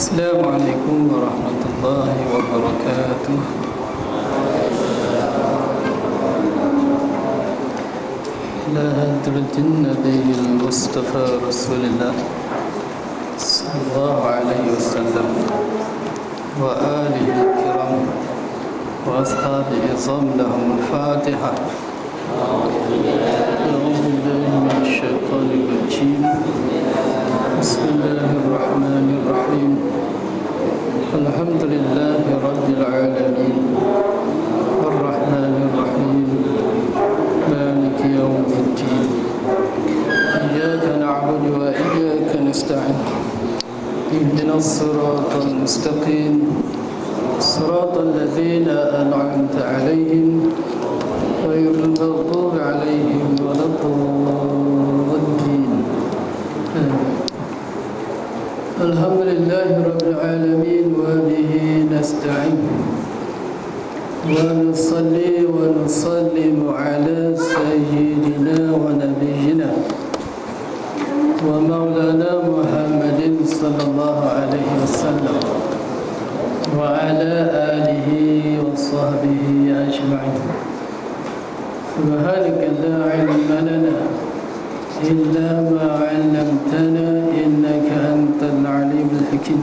السلام عليكم ورحمة الله وبركاته. إلى هدرة النبي المصطفى رسول الله صلى الله عليه وسلم وآله الكرام وأصحابه العظام لهم الفاتحة. أعوذ بالله من الشيطان الرجيم. بسم الله الرحمن الرحيم. الحمد لله رب العالمين الرحمن الرحيم مالك يوم الدين. إياك نعبد وإياك نستعين. اهدنا الصراط المستقيم صراط الذين أنعمت عليهم غير المغضوب عليهم ولا الضالين. الحمد لله رب العالمين وبه نستعين ونصلي ونسلم على سيدنا ونبينا ومولانا محمد صلى الله عليه وسلم وعلى آله وصحبه أجمعين. سبحانك لا علم لنا إلا ما علمتنا إنك أنت العليم الحكيم.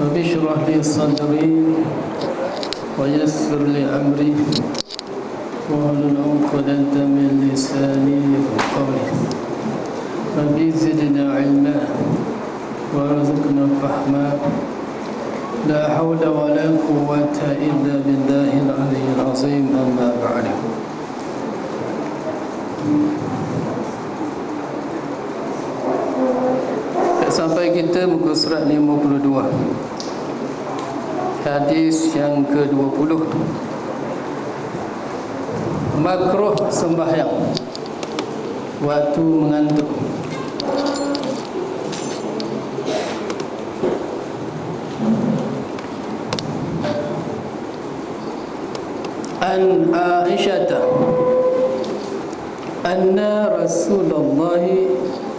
رب اشرح لي صدري ويسر لي أمري واحلل عقدة من لساني يفقهوا قولي. رب زدنا علما وارزقنا فهما. لا حول ولا قوة إلا بالله العلي العظيم. أما بعد. Sampai kita muka surat 52, hadis yang ke-20. Makruh sembahyang waktu mengantuk. An Aisyah anna Rasulullah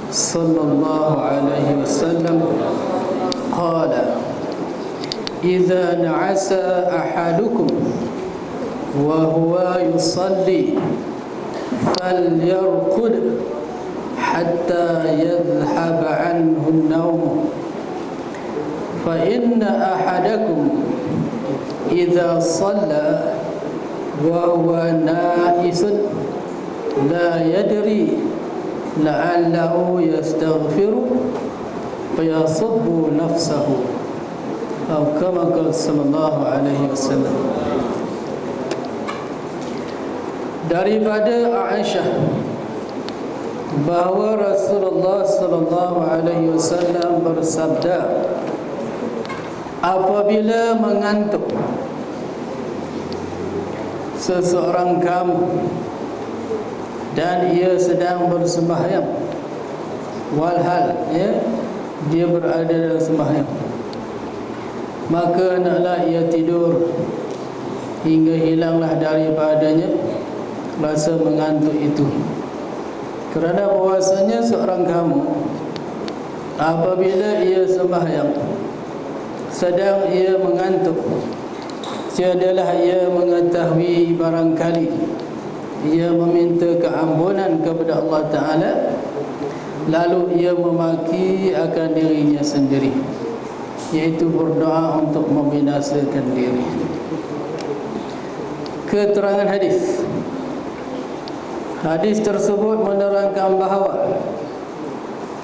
sallallahu alaihi wasallam qala idza na'asa ahadukum wa huwa yusalli falyarqud hatta yadhhab anhu an-nawm fa inna ahadakum idza shalla wa huwa na'isun la yadri la'allahu yastaghfiru fayasubbu nafsahu atau kama qala sallallahu alaihi wasallam. Daripada Aisyah bahawa Rasulullah sallallahu alaihi wasallam bersabda, apabila mengantuk seseorang kamu dan ia sedang bersembahyang, walhal dia berada dalam sembahyang, maka hendaklah ia tidur hingga hilanglah daripadanya rasa mengantuk itu. Kerana bahwasanya seorang kamu apabila ia sembahyang sedang ia mengantuk, tiadalah ia mengetahui barangkali ia meminta keampunan kepada Allah Ta'ala, lalu ia memaki akan dirinya sendiri, iaitu berdoa untuk membinasakan diri. Keterangan hadis tersebut menerangkan bahawa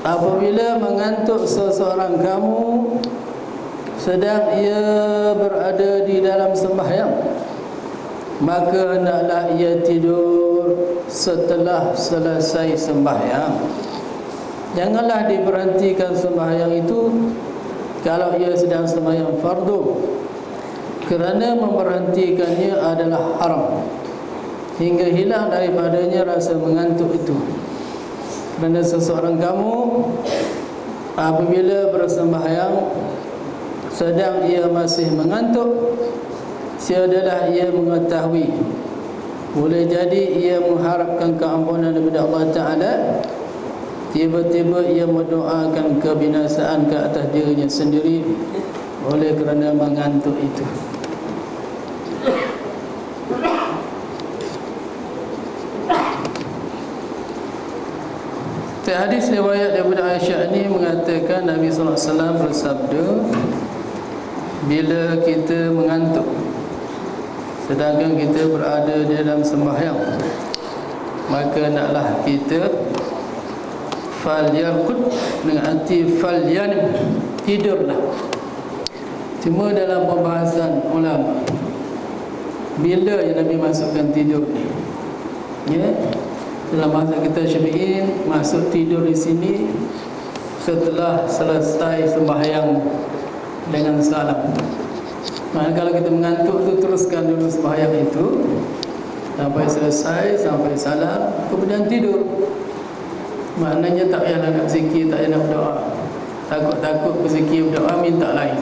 apabila mengantuk seseorang kamu sedang ia berada di dalam sembahyang, maka hendaklah ia tidur setelah selesai sembahyang. Janganlah diberhentikan sembahyang itu kalau ia sedang sembahyang fardu, kerana memberhentikannya adalah haram hingga hilang daripadanya rasa mengantuk itu. Kerana seseorang kamu apabila bersembahyang sedang ia masih mengantuk, tiadalah ia mengetahui, boleh jadi ia mengharapkan keampunan daripada Allah Ta'ala, tiba-tiba ia mendoakan kebinasaan ke atas dirinya sendiri oleh kerana mengantuk itu. Hadis riwayat daripada Aisyah ini mengatakan Nabi sallallahu alaihi wasallam bersabda, bila kita mengantuk sedangkan kita berada di dalam sembahyang, maka naklah kita falyarqud dengan arti falyanim, tidurlah. Cuma dalam pembahasan ulama, bila yang Nabi masukkan tidur ni? Ya, dalam bahasa kita Syafi'i, masuk tidur di sini setelah selesai sembahyang dengan salam. Maka kalau kita mengantuk tu, teruskan dulu sembahyang itu sampai selesai, sampai salam, kemudian tidur. Maknanya tak payah nak berzikir, tak payah nak berdoa. Takut-takut berzikir berdoa minta lain.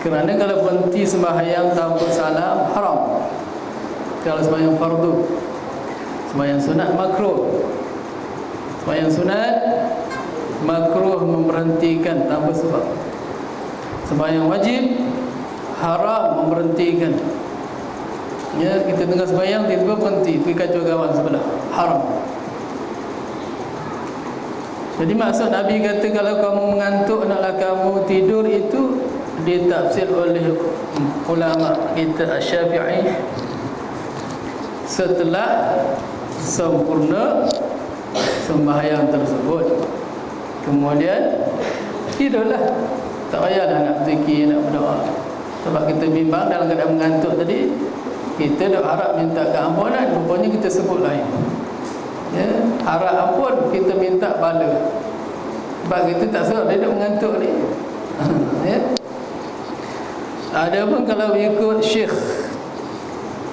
Kerana kalau berhenti sembahyang tanpa salam, haram. Kalau sembahyang fardu, sembahyang sunat makruh. Sembahyang sunat makruh memberhentikan tanpa sebab. Sembahyang wajib haram memberhentikan. Ya, kita tengah sembahyang tiba-tiba berhenti, pergi kacau kawan sebelah, haram. Jadi maksud Nabi kata kalau kamu mengantuk naklah kamu tidur, itu ditafsir oleh ulama kita Syafi'i setelah sempurna sembahyang tersebut. Kemudian tidurlah, tak payahlah nak zikir, nak berdoa. Sebab kita bimbang dalam keadaan mengantuk tadi, kita dah harap minta keampunan, rupanya kita sebut lain. Ya, harap ampun, kita minta bala. Sebab kita tak sedar dia dah mengantuk ni. Ya. Ada pun kalau ikut Syekh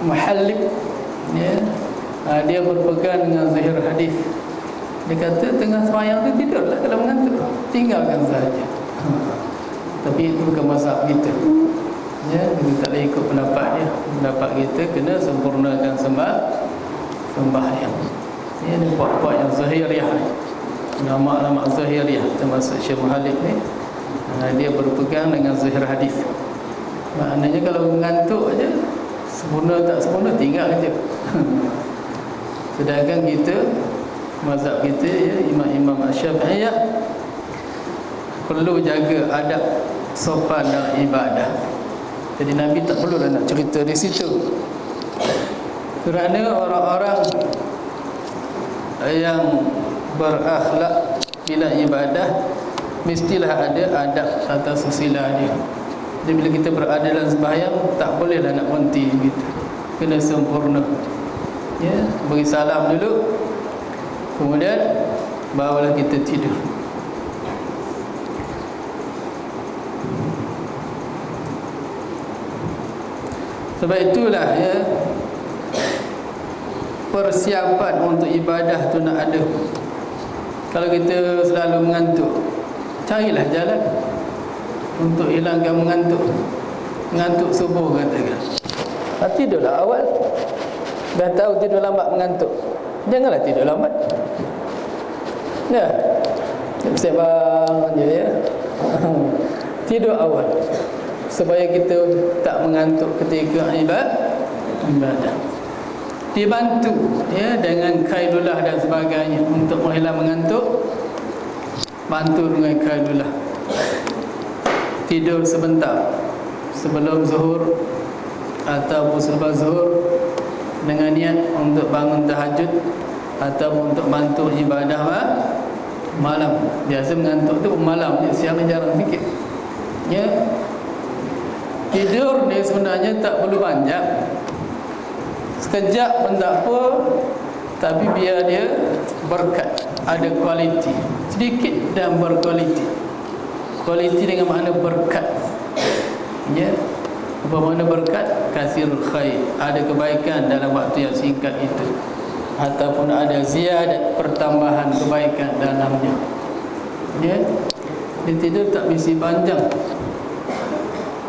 Muhallib, ya, dia berpegang dengan zahir hadis. Dia kata tengah sembahyang tu tidurlah kalau mengantuk, tinggalkan saja. Tapi itu bukan mazhab kita. Ya, kita tak boleh ikut pendapat dia. Pendapat kita kena sempurnakan sembahyang. Ya, ni puak-puak yang zahiriyah, nama-nama zahiriyah, termasuk Syekh Muhallib ni, dia berpegang dengan zahir hadis. Maknanya kalau mengantuk aja, sempurna tak sempurna tinggal aja. Sedangkan kita, mazhab kita, ya, imam-imam Syafi'iyah perlu jaga adab sopan dalam ibadah. Jadi Nabi tak perlulah nak cerita di situ. Kerana orang-orang yang berakhlak bila ibadah mestilah ada adab atau susila dia. Jadi bila kita berada dalam sembahyang, tak bolehlah nak berhenti gitu. Kena sempurna. Ya, beri salam dulu, kemudian barulah kita tidur. Sebab itulah, ya, persiapan untuk ibadah tu nak ada. Kalau kita selalu mengantuk, carilah jalan untuk hilangkan mengantuk. Mengantuk subuh katakan, tidurlah awal. Dah tahu tidur lambat mengantuk, janganlah tidur lambat. Ya, sembang je, ya. Tidur awal supaya kita tak mengantuk ketika ibadah. Dibantu, ya, dengan kailulah dan sebagainya untuk menghilang mengantuk. Bantu dengan kailulah. Tidur sebentar sebelum zuhur ataupun selepas zuhur dengan niat untuk bangun tahajud ataupun untuk bantu ibadah malam. Biasa mengantuk tu malam, siang jarang sikit. Ya. Tidur ni sebenarnya tak perlu banyak. Sekejap pun tak apa, tapi biar dia berkat, ada kualiti. Sedikit dan berkualiti. Kualiti dengan makna berkat. Ya. Apa makna berkat? Kasirul khair, ada kebaikan dalam waktu yang singkat itu, ataupun ada ziyadat, pertambahan kebaikan dalamnya. Ya. Dia tidur tak mesti panjang.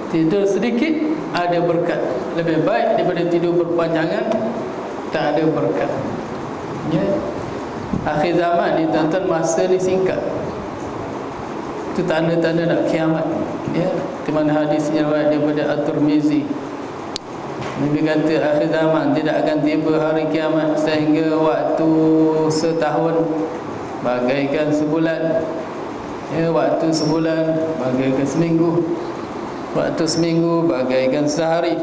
Tidur sedikit ada berkat. Lebih baik daripada tidur berpanjangan tak ada berkat. Ya. Akhir zaman ni tuan-tuan, masa ni singkat. Itu tanda-tanda nak kiamat, ya. Di mana hadisnya riwayat daripada At-Tirmizi. Nabi kata akhir zaman tidak akan tiba hari kiamat sehingga waktu setahun bagaikan sebulan, ya, waktu sebulan bagaikan seminggu, waktu seminggu bagaikan sehari,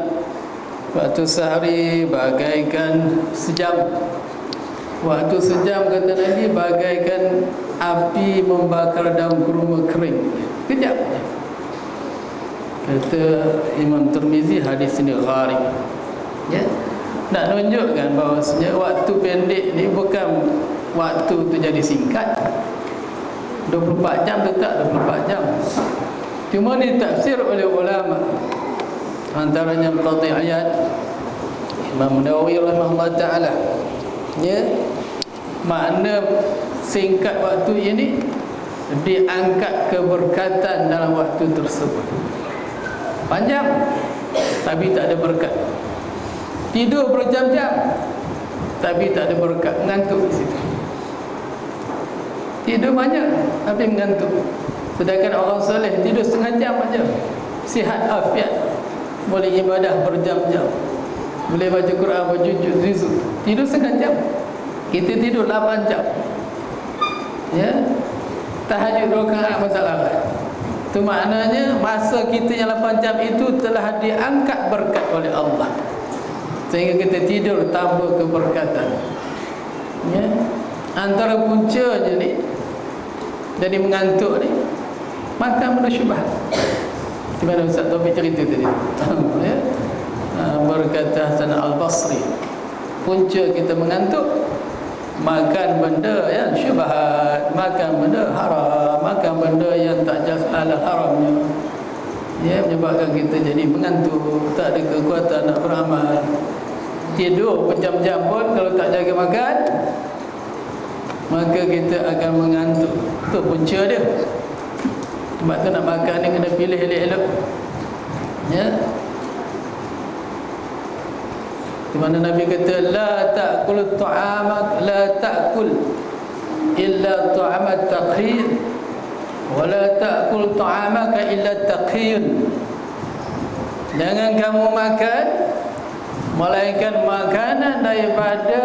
waktu sehari bagaikan sejam, waktu sejam kata Nabi bagaikan api membakar daun kurma kering. Kejap. Kata Imam Tirmizi, hadis ini gharib, ya. Nak tunjukkan bahawasanya waktu pendek ni bukan waktu tu jadi singkat. 24 jam tetap 24 jam. Cuma ditafsir oleh ulama, antaranya Qadhi Iyad, Imam Nawawi rahimahullah ta'ala, ya. Makna singkat waktu ini diangkat keberkatan dalam waktu tersebut. Panjang tapi tak ada berkat. Tidur berjam-jam tapi tak ada berkat, mengantuk di situ. Tidur banyak tapi mengantuk. Sedangkan orang soleh tidur setengah jam aja, sihat afiat, boleh ibadah berjam-jam, boleh baca Quran, baca juz. Tidur setengah jam. Kita tidur 8 jam, ya. Tahajud 2 rakaat masalah. Itu maknanya masa kita yang 8 jam itu telah diangkat berkat oleh Allah, sehingga kita tidur tambah keberkatan, ya. Antara puncanya ni jadi mengantuk ni, makan benda syubhat. Di mana Ustaz Taufik cerita tadi, ya. Berkata Hasan Al-Basri, punca kita mengantuk makan benda yang syubhat, makan benda haram, makan benda yang tak jelas halal haramnya, ya, menyebabkan kita jadi mengantuk, tak ada kekuatan nak beramal. Tidur berjam-jam pun kalau tak jaga makan, maka kita akan mengantuk. Itu punca dia. Sebab tu nak makan ni kena pilih elok-elok, ya. Di mana Nabi kata la ta'kul ta'amak, la ta'kul illa ta'amat taqiyyin wa la ta'kul ta'amaka illa taqiyyun. Jangan kamu makan melainkan makanan daripada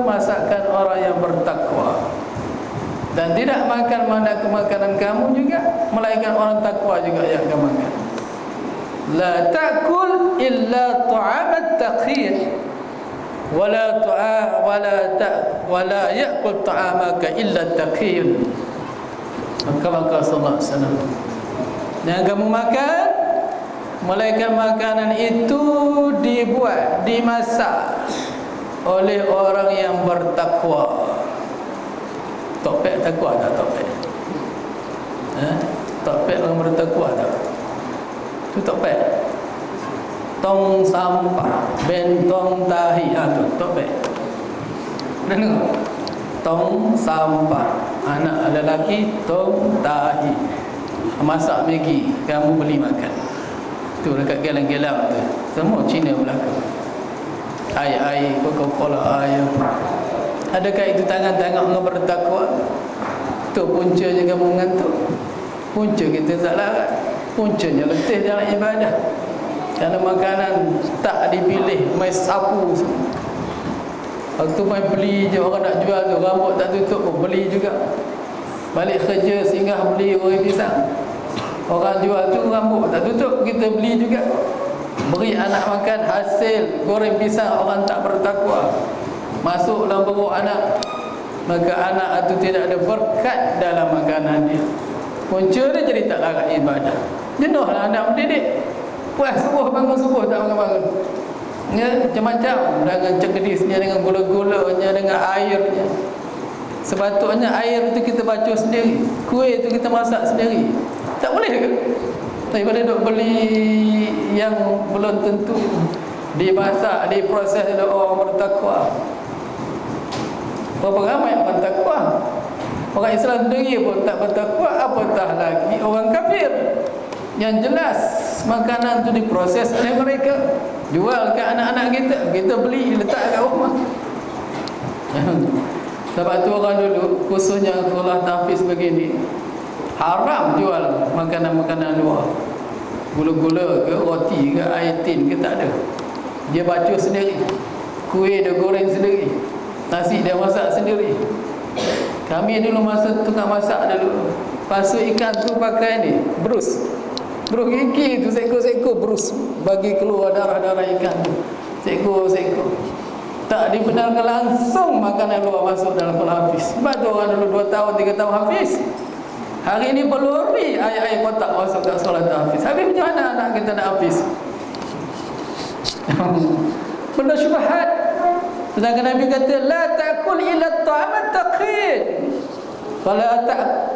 masakan orang yang bertakwa, dan tidak makan makanan kamu juga melainkan orang takwa juga yang akan makan. La ta'kul illa ta'amat taqiyyin wala ya'kul ta'amaka illa taqiyyun. Maka sallallahu alaihi wasallam, jangan kamu makan melainkan makanan itu dibuat, dimasak oleh orang yang bertakwa. Topek takwa tak topek? Topek orang bertakwa tak? Itu topek. Tong sampah, bentong tahi, tu topek. Dengar? Tong sampah, anak lelaki tong tahi, masak Maggi, kamu beli makan. Tu dekat gelang-gelang tu, semua Cina belaka. Air, Coca-Cola air. Adakah itu tangan-tangan orang bertakwa? Tu puncanya kamu mengantuk. Punca kita tak larat. Puncanya letih dalam ibadah. Kerana makanan tak dipilih, main sapu semua. Waktu main beli je, orang nak jual tu rambut tak tutup pun beli juga. Balik kerja singgah beli goreng pisang, orang jual tu rambut tak tutup, kita beli juga. Beri anak makan hasil goreng pisang orang tak bertakwa, masuk dalam perut anak, maka anak itu tidak ada berkat dalam makanan dia. Punca dia jadi tak larat ibadah. Jenuhlah anak mendidik. Puas subuh, bangun subuh tak bangun-bangun, ya, macam-macam, dengan cekdisnya, dengan gula-gulanya, dengan airnya. Sepatutnya air itu kita bacur sendiri, kuih itu kita masak sendiri. Tak boleh ke? Daripada duk beli yang belum tentu dimasak, diproses oleh orang bertakwa. Berapa ramai orang takwa? Orang Islam sendiri pun tak bertakwa, apatah lagi orang kafir. Yang jelas makanan tu diproses oleh mereka, jual ke anak-anak kita, kita beli letak kat rumah. Sebab tu orang dulu, khususnya sekolah tahfiz begini, haram jual makanan-makanan luar. Gula-gula ke, roti ke, air tin ke, tak ada. Dia baca sendiri, kuih dia goreng sendiri, nasi dia masak sendiri. Kami dulu masa tukang masak dulu, pasuk ikan tu pakai ni, brus gigi tu, seekor-seekor brus, bagi keluar darah-darah ikan tu, seekor-seekor. Tak dibenarkan langsung makanan luar masuk dalam sekolah hafiz. Sebab tu orang dulu 2 tahun 3 tahun hafiz. Hari ni peluri air-air kotak masuk kat sekolah hafiz. Habis macam mana anak kita nak hafiz? Benda syubhat. Sedangkan Nabi kata la ta'kul illa at-ta'am at-taqiyyin.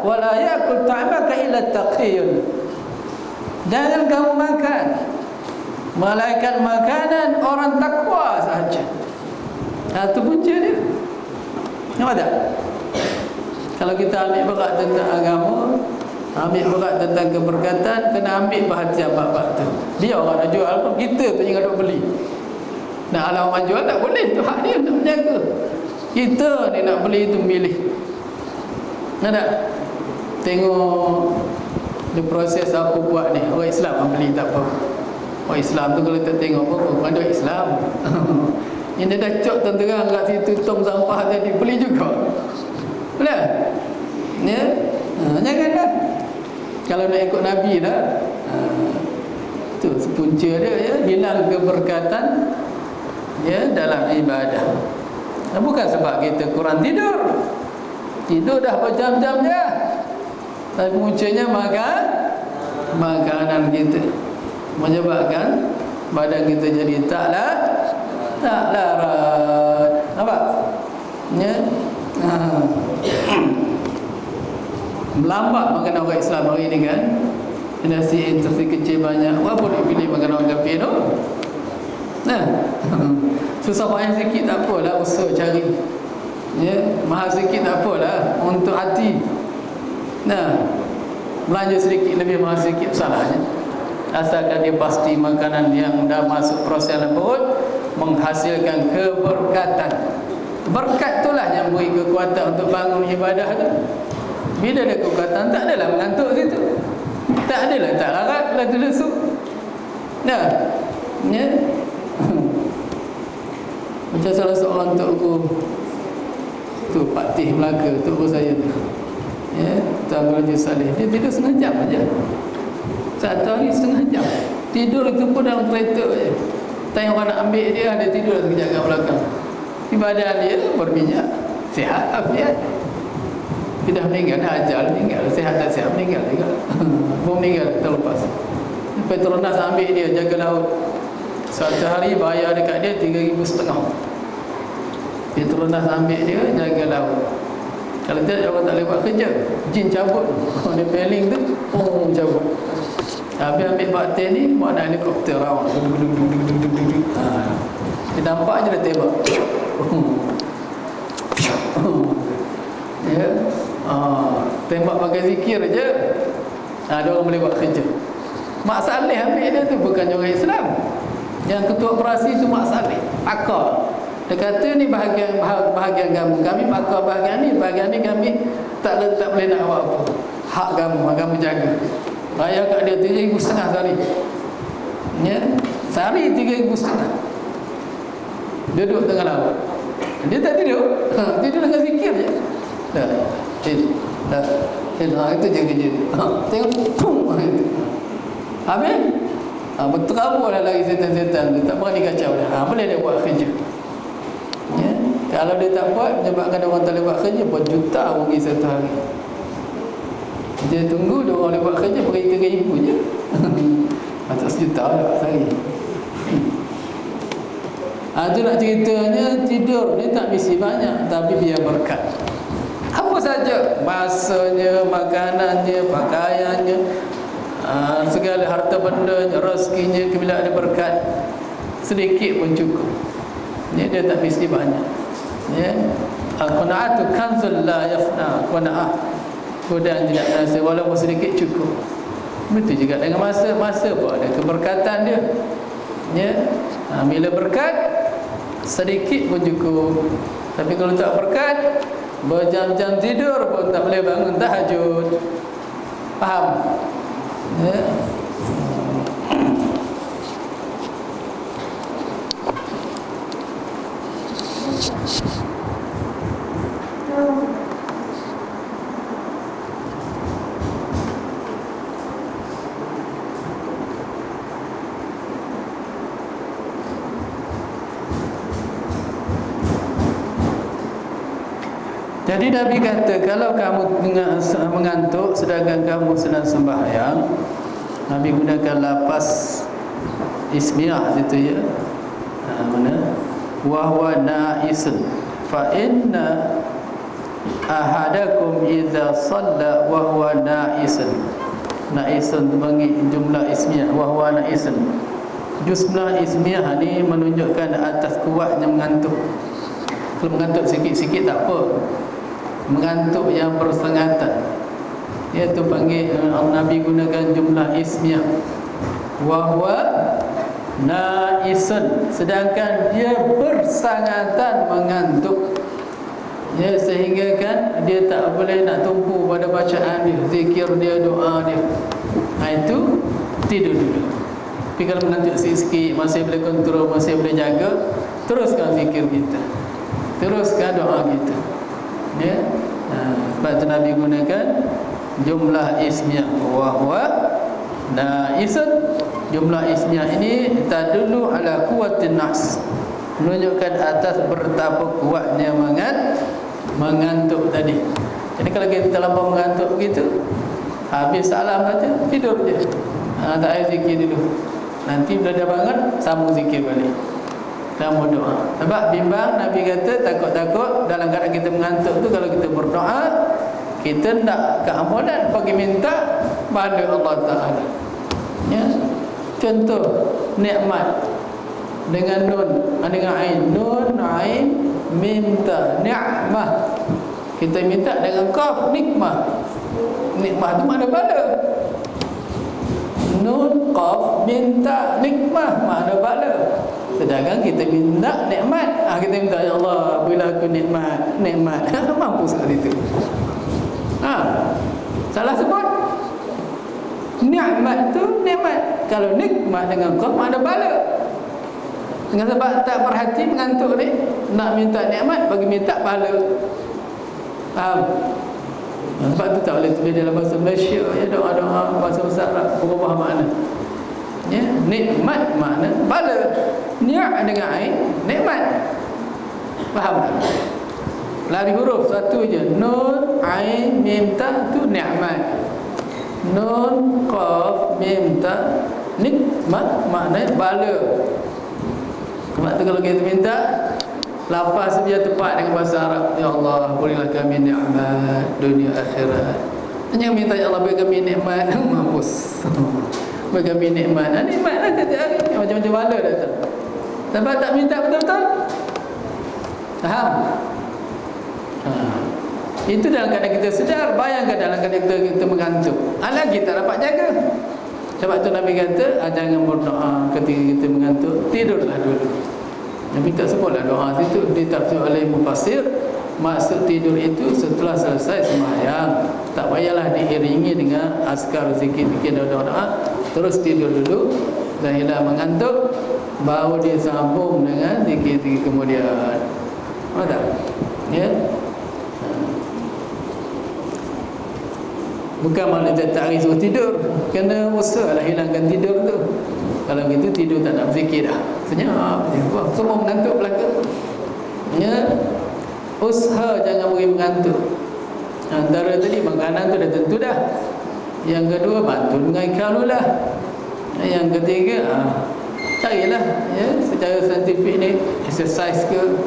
Wala ya'kul ta'amaka illa at-taqiyyin. Jangan kamu makan melainkan makanan orang takwa sahaja. Itu punca dia. Nampak tak? Kalau kita ambil berat tentang agama, ambil berat tentang keberkatan, kena ambil perhatian bab-bab tu. Dia orang nak jual pun, kita tu yang nak beli. Nak alam orang jual tak boleh, tu hak dia nak menjaga. Kita ni nak beli tu milih. Nampak? Tengok dia proses apa buat ni. Orang Islam yang beli tak apa. Orang Islam tu kalau tak tengok apa, bukan dia Islam. Ini dah cok terang kat situ, tong sampah tadi, beli juga. Boleh? Ya? Janganlah. Kalau nak ikut Nabi dah, tu punca dia, ya, hilang keberkatan ya dalam ibadah. Bukan sebab kita kurang tidur. Tidur dah berjam-jam dia. Tapi puncanya makanan kita menyebabkan badan kita jadi tak larat. Nampak? Ya. Melambat makanan orang Islam hari ni kan. Nasi interaksi kecil banyak. Apa boleh pilih makanan orang kafir tu? Susah payah sikit tak apalah, usaha cari. Ya, mahal sikit tak apalah untuk hati. Belanja sedikit lebih mahal sikit salahnya. Asalkan dia pasti makanan yang dah masuk proses dalam perut menghasilkan keberkatan. Berkat itulah yang beri kekuatan untuk bangun ibadah tu. Bila ada kekuatan, tak adalah mengantuk situ. Tak adalah tak larat, lah terlesuk. Ya. Macam salah seorang tokku tu, Pak Tih Melaka, tokku saya tu. Ya, Tuan Raja Saleh, dia tidur setengah jam aja. Satu hari setengah jam. Tidur itu pun dalam kereta aja. Tengok orang nak ambil dia, dia tidur sekejap kat belakang. Badan dia berminyak, sihat, afiat. Dia dah meninggal, dah ajal, meninggal. Sihat tak sihat, meninggal juga. Belum meninggal, terlepas. Petronas ambil dia, jaga laut. Satu hari bayar dekat dia 3,500. Petronas ambil dia, jaga laut. Kalau tidak, orang tak boleh buat kerja. Jin cabut. Dia peling tu, cabut. Habis ambil bakter ni, buat nak helikopter round. Dia nampak je dah tembak. Ya. Tembak pakai zikir je. Ada orang boleh buat kerja. Mak Saleh ambil dia tu, bukan orang Islam. Yang ketua operasi tu Mak Saleh, pakar. Dia kata ni bahagian kamu, kami pakar bahagian ni kami tak boleh nak buat apa. Hak kamu jaga. Bayar kat dia 3,500 sehari. Ya, sehari 3,500. Duduk tengah laut. Dia tak tidur. Tidur dengan zikir je. Itu je kerja. Tengok pum itu. Habis berterabur lah lagi setan-setan tu. Tak berani kacau dah. Boleh dia buat kerja. Ya? Kalau dia tak buat, menyebabkan orang tak boleh buat kerja, berjuta rugi satu hari. Dia tunggu dia orang boleh buat kerja, beri 3,000 je. Atau 1 juta lah sehari. Itu nak ceritanya, tidur ni tak mesti banyak, tapi biar berkat. Apa saja, masanya, makanannya, pakaiannya, segala harta bendanya, rezekinya, bila ada berkat, sedikit pun cukup. Ya, dia tak mesti banyak. Ya, al-qanaatu kanzul la yafna. Qanaah, godaan tidak rasa, walaupun sedikit cukup. Betul juga dengan masa pun ada keberkatan dia. Ya, bila berkat sedikit pun cukup. Tapi kalau tak berkat, berjam-jam tidur pun tak boleh bangun tahajud. Faham? Ya. Jadi Nabi kata, kalau kamu mengantuk sedangkan kamu sedang sembahyang, Nabi gunakan lapas ismiyah itu ya. Mana? Wa huwa na'isun fa inna ahadakum idza shalla wa huwa na'isun. Na'isun bagi jumlah ismiyah, wa huwa na'isun. Jumlah ismiyah ni menunjukkan atas kuatnya mengantuk. Kalau mengantuk sikit-sikit tak apa. Mengantuk yang bersengatan, iaitu panggil Nabi gunakan jumlah ismiyah, wa huwa na'isun, sedangkan dia bersangatan mengantuk, ya, sehingga kan dia tak boleh nak tumpu pada bacaan dia, zikir dia, doa dia. Itu tidur dulu. Tapi kalau mengantuk sikit-sikit, masih boleh kontrol, masih boleh jaga, teruskan zikir kita, teruskan doa kita, ya. Sebab itu Nabi gunakan jumlah ismiyah, wa huwa na'isun. Jumlah ismiyah ini tadullu ala quwwatin nas, menunjukkan atas betapa kuatnya mengantuk tadi. Jadi kalau kita terlampau mengantuk begitu, habis salam saja tidur je. Tak payah zikir dulu. Nanti bila dah bangun, sambung zikir balik, sambung doa. Sebab bimbang, Nabi kata takut-takut dalam keadaan kita mengantuk tu, kalau kita berdoa, kita nak keampunan, pergi minta pada Allah Ta'ala, ya. Contoh nikmat dengan nun, dengan ain, nun, ain, minta, ni'mah. Kita minta dengan qaf, nikmah. Nikmah tu makna bala. Nun, qaf, minta, nikmah, makna bala. Sedangkan kita minta nikmat, kita minta, ya Allah berilah aku nikmat, nikmat. Mampu sekali itu. Salah sebut. Nikmat tu nikmat. Kalau nikmat dengan qaf makna bala. Dengan sebab tak berhati mengantuk ni, nak minta nikmat bagi minta pahala. Faham? Sebab tu tak boleh tulis dalam bahasa Malaysia, ya, doa-doa bahasa Arab berubah makna. Ya, nikmat makna pahala. Ni'mat dengan ain, nikmat. Faham tak? Lari huruf satu je. Nun, ain, mim, ta tu nikmat. Nun, qaf, mim, ta, nikmat maknanya bala. Sebab tu kalau kita minta, lafaz biar tepat dengan bahasa Arab. Ya Allah, berilah kami nikmat dunia akhirat. Hanya minta, ya Allah beri kami nikmat. Mampus. Beri kami nikmat. Nikmat lah setiap hari. Macam-macam bala datang. Sebab tak minta betul-betul. Faham? Itu dalam keadaan kita sedar. Bayangkan dalam keadaan kita mengantuk, lagi tak dapat jaga. Sebab tu Nabi kata, jangan berdoa ketika kita mengantuk, tidurlah dulu. Nabi tak sebutlah doa situ. Ditafsir oleh mufassir, maksud tidur itu setelah selesai sembahyang. Tak payahlah diiringi dengan askar, zikir-zikir, doa-doa. Terus tidur dulu, dah hilang mengantuk, baru dia sambung dengan zikir-zikir kemudian. Faham tak? Ya. Bukan makna tak hari suruh tidur, kena usahalah hilangkan tidur tu. Kalau gitu tidur tak nak berzikir dah, senyap je. Wah, semua mengantuk belaka. Ya, usaha jangan beri mengantuk. Antara tadi makanan tu dah tentu dah. Yang kedua, bantu dengan ikhlas. Yang ketiga, carilah, ya, secara saintifik ni exercise ke.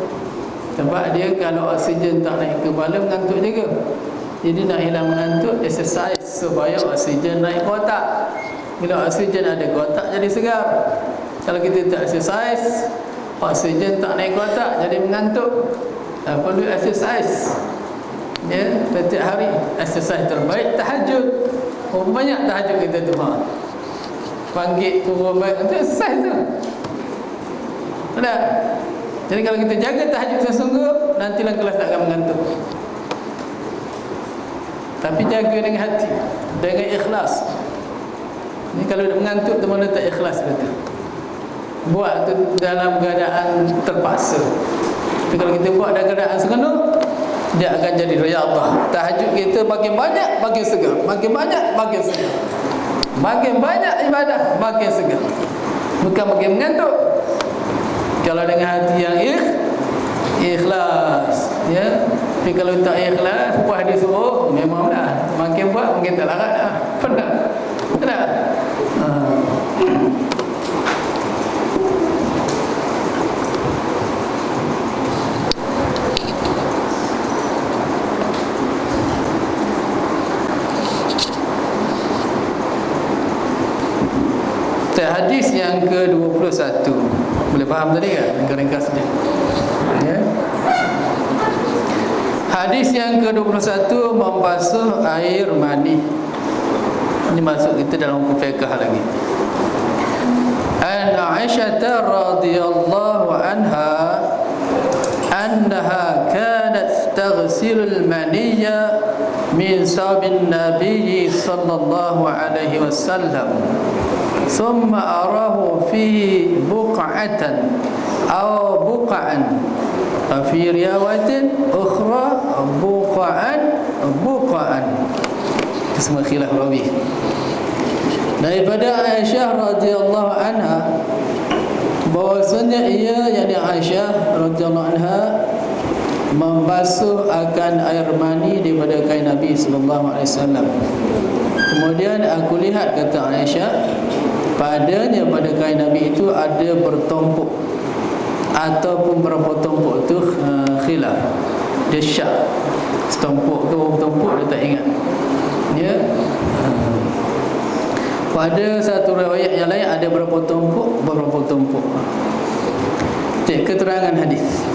Sebab dia kalau oksigen tak naik ke kepala, mengantuk juga. Jadi nak hilang mengantuk, exercise supaya oksigen naik ke otak. Bila oksigen ada ke otak, jadi segar. Kalau kita tak exercise, oksigen tak naik ke otak, jadi mengantuk. Perlu exercise, ya, setiap hari. Exercise terbaik tahajud. Banyak tahajud kita tu, panggil turun baik, itu exercise tu. Tak? Jadi kalau kita jaga tahajud sesungguh, nantilah kelas tak akan mengantuk. tapi jaga dengan hati, dengan ikhlas. Ni kalau mengantuk tu mana tak ikhlas kata. Buat tu dalam keadaan terpaksa. Tapi kalau kita buat dalam keadaan seronok, dia akan jadi riyadhah. Tahajud kita makin banyak makin segar, makin banyak makin segar. Makin banyak ibadah makin segar. Bukan makin mengantuk. Kalau dengan hati yang ikhlas, ya. Tapi kalau tak ikhlas, puas dia suruh, memanglah makin buat makin tak larat dah. Penat. Tak? Hadis yang ke-21. Boleh faham tadi kan? Ringkas dia. Ya. Hadis yang ke-21 membasuh air mani. Ini masuk kita dalam hukum fiqh lagi. An Aisyah radhiyallahu anha annaha kanat taghsilu al-maniyya min sabin nabiy sallallahu alaihi wasallam. ثم أراه فيه بقعة أو بقعا وفي رواية أخرى بقعا اسمه خلاف راوي. Daripada Aisyah radhiyallahu anha bahwasanya ia, yakni Aisyah radhiyallahu anha, membasuh akan air mani daripada kain Nabi sallallahu alaihi wasallam. Kemudian aku lihat, kata Aisyah, padanya pada kain Nabi itu ada bertumpuk ataupun berapa tumpuk tu khilaf. Dia syak, setumpuk ke bertumpuk dia tak ingat. Ya. Pada satu riwayat yang lain ada berapa tumpuk. Cek keterangan hadis.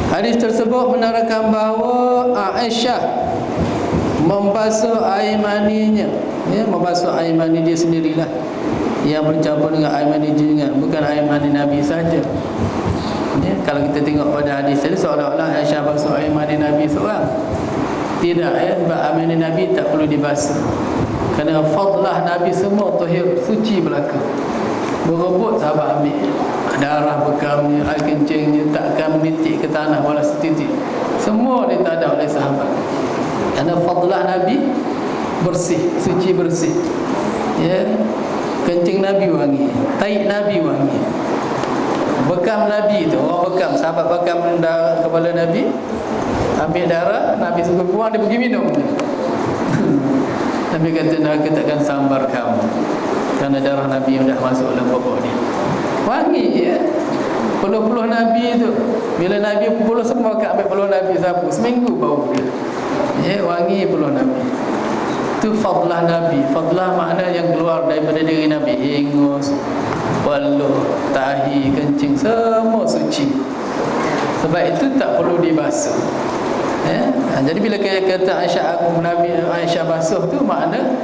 Hadis tersebut menerangkan bahawa Aisyah membasuh air maninya, ya, membasuh air mani dia sendirilah yang bercampur dengan air mani junjungan, bukan air mani Nabi saja. Ya, kalau kita tengok pada hadis ini seolah-olah Aisyah basuh air mani Nabi seorang. Tidak, ya, sebab air mani Nabi tak perlu dibasuh. Kerana fadlah Nabi semua tahir, suci belaka. Berebut sahabat ambil darah bekamnya, air kencingnya, takkan menitik ke tanah wala setitik. Semua ditadak oleh sahabat. Kerana fadlah Nabi bersih, suci bersih. Ya, kencing Nabi wangi, taik Nabi wangi. Bekam Nabi tu, orang bekam, sahabat bekam darah kepala Nabi, ambil darah, Nabi suruh buang, dia pergi minum. Nabi kata, neraka takkan sambar kamu, kerana darah Nabi yang dah masuk dalam pokok ni. Wangi, ya. Peluh-peluh Nabi tu, bila Nabi peluh semua akan ambil peluh Nabi sapu, seminggu bau dia. Ya, wangi peluh Nabi. Itu fadlah Nabi. Fadlah makna yang keluar daripada diri Nabi. Hingus, peluh, tahi, kencing, semua suci. Sebab itu tak perlu dibasuh. Ya? Jadi bila kata Aisyah, Nabi Aisyah basuh tu makna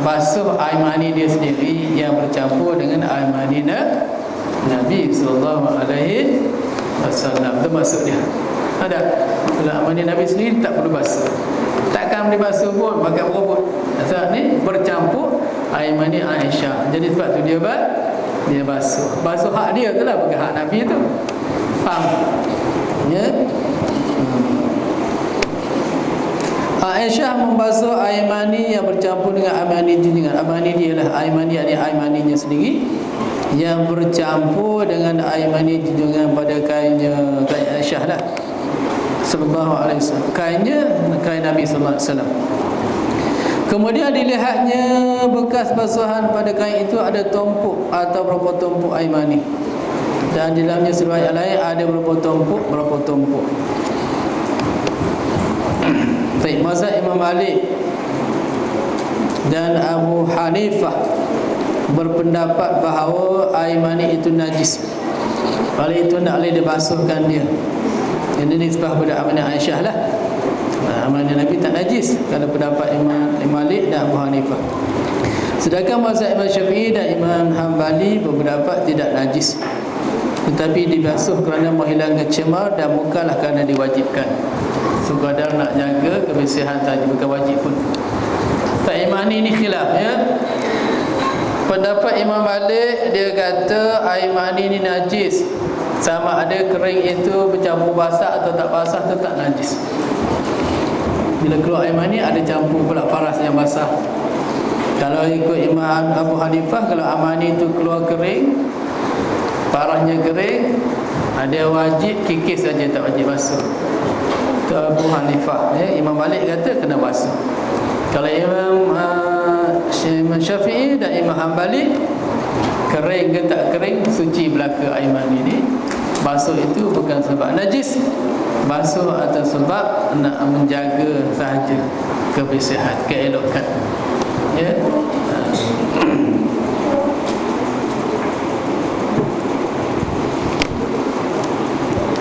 basuh air mani dia sendiri yang bercampur dengan air mani Nabi sallallahu alaihi wasallam. Itu maksud dia. Ada. Kalau air mani Nabi sendiri tak perlu basuh. Takkan dibasuh pun pakai berebut. Sebab ni bercampur air mani Aisyah. Jadi sebab tu dia basuh. Basuh hak dia tu lah, bukan hak Nabi tu. Faham? Ya. Aisyah membasuh air mani yang bercampur dengan air mani junjungan. Air mani dia lah, air mani ada air maninya sendiri yang bercampur dengan air mani junjungan pada kainnya, kain Aisyah lah sallallahu alaihi wasallam. Kainnya kain Nabi sallallahu alaihi wasallam. Kemudian dilihatnya bekas basuhan pada kain itu ada tumpuk atau berapa tumpuk air mani. Dan di dalamnya riwayat lain ada berapa tumpuk. Baik, mazhab Imam Malik dan Abu Hanifah berpendapat bahawa air mani itu najis. Oleh itu tak boleh dibasuhkan dia. Ini nisbah pada amanah Aisyah lah. Amanah Nabi tak najis kalau pendapat Imam Malik dan Abu Hanifah. Sedangkan mazhab Imam Syafi'i dan Imam Hanbali berpendapat tidak najis. tetapi dibasuh kerana menghilangkan cemar dan bukanlah kerana diwajibkan. Sekadar nak jaga kebersihan tadi, bukan wajib pun. Pak Imani ni khilaf ya. Pendapat Imam Malik, dia kata air mani ni najis, sama ada kering itu bercampur basah atau tak basah, tetap najis. Bila keluar air mani ada campur pula paras yang basah. Kalau ikut Imam Abu Hanifah, kalau air mani itu keluar kering, parahnya kering, ada wajib kikis saja, tak wajib basuh. Itu Abu Hanifah ya. Imam Malik kata kena basuh. Kalau Imam Syafi'i dan Imam Hanbali, kering ke tak kering, suci belaka air mani ni. Basuh itu bukan sebab najis, basuh atas sebab nak menjaga sahaja kebersihan, keelokan ya.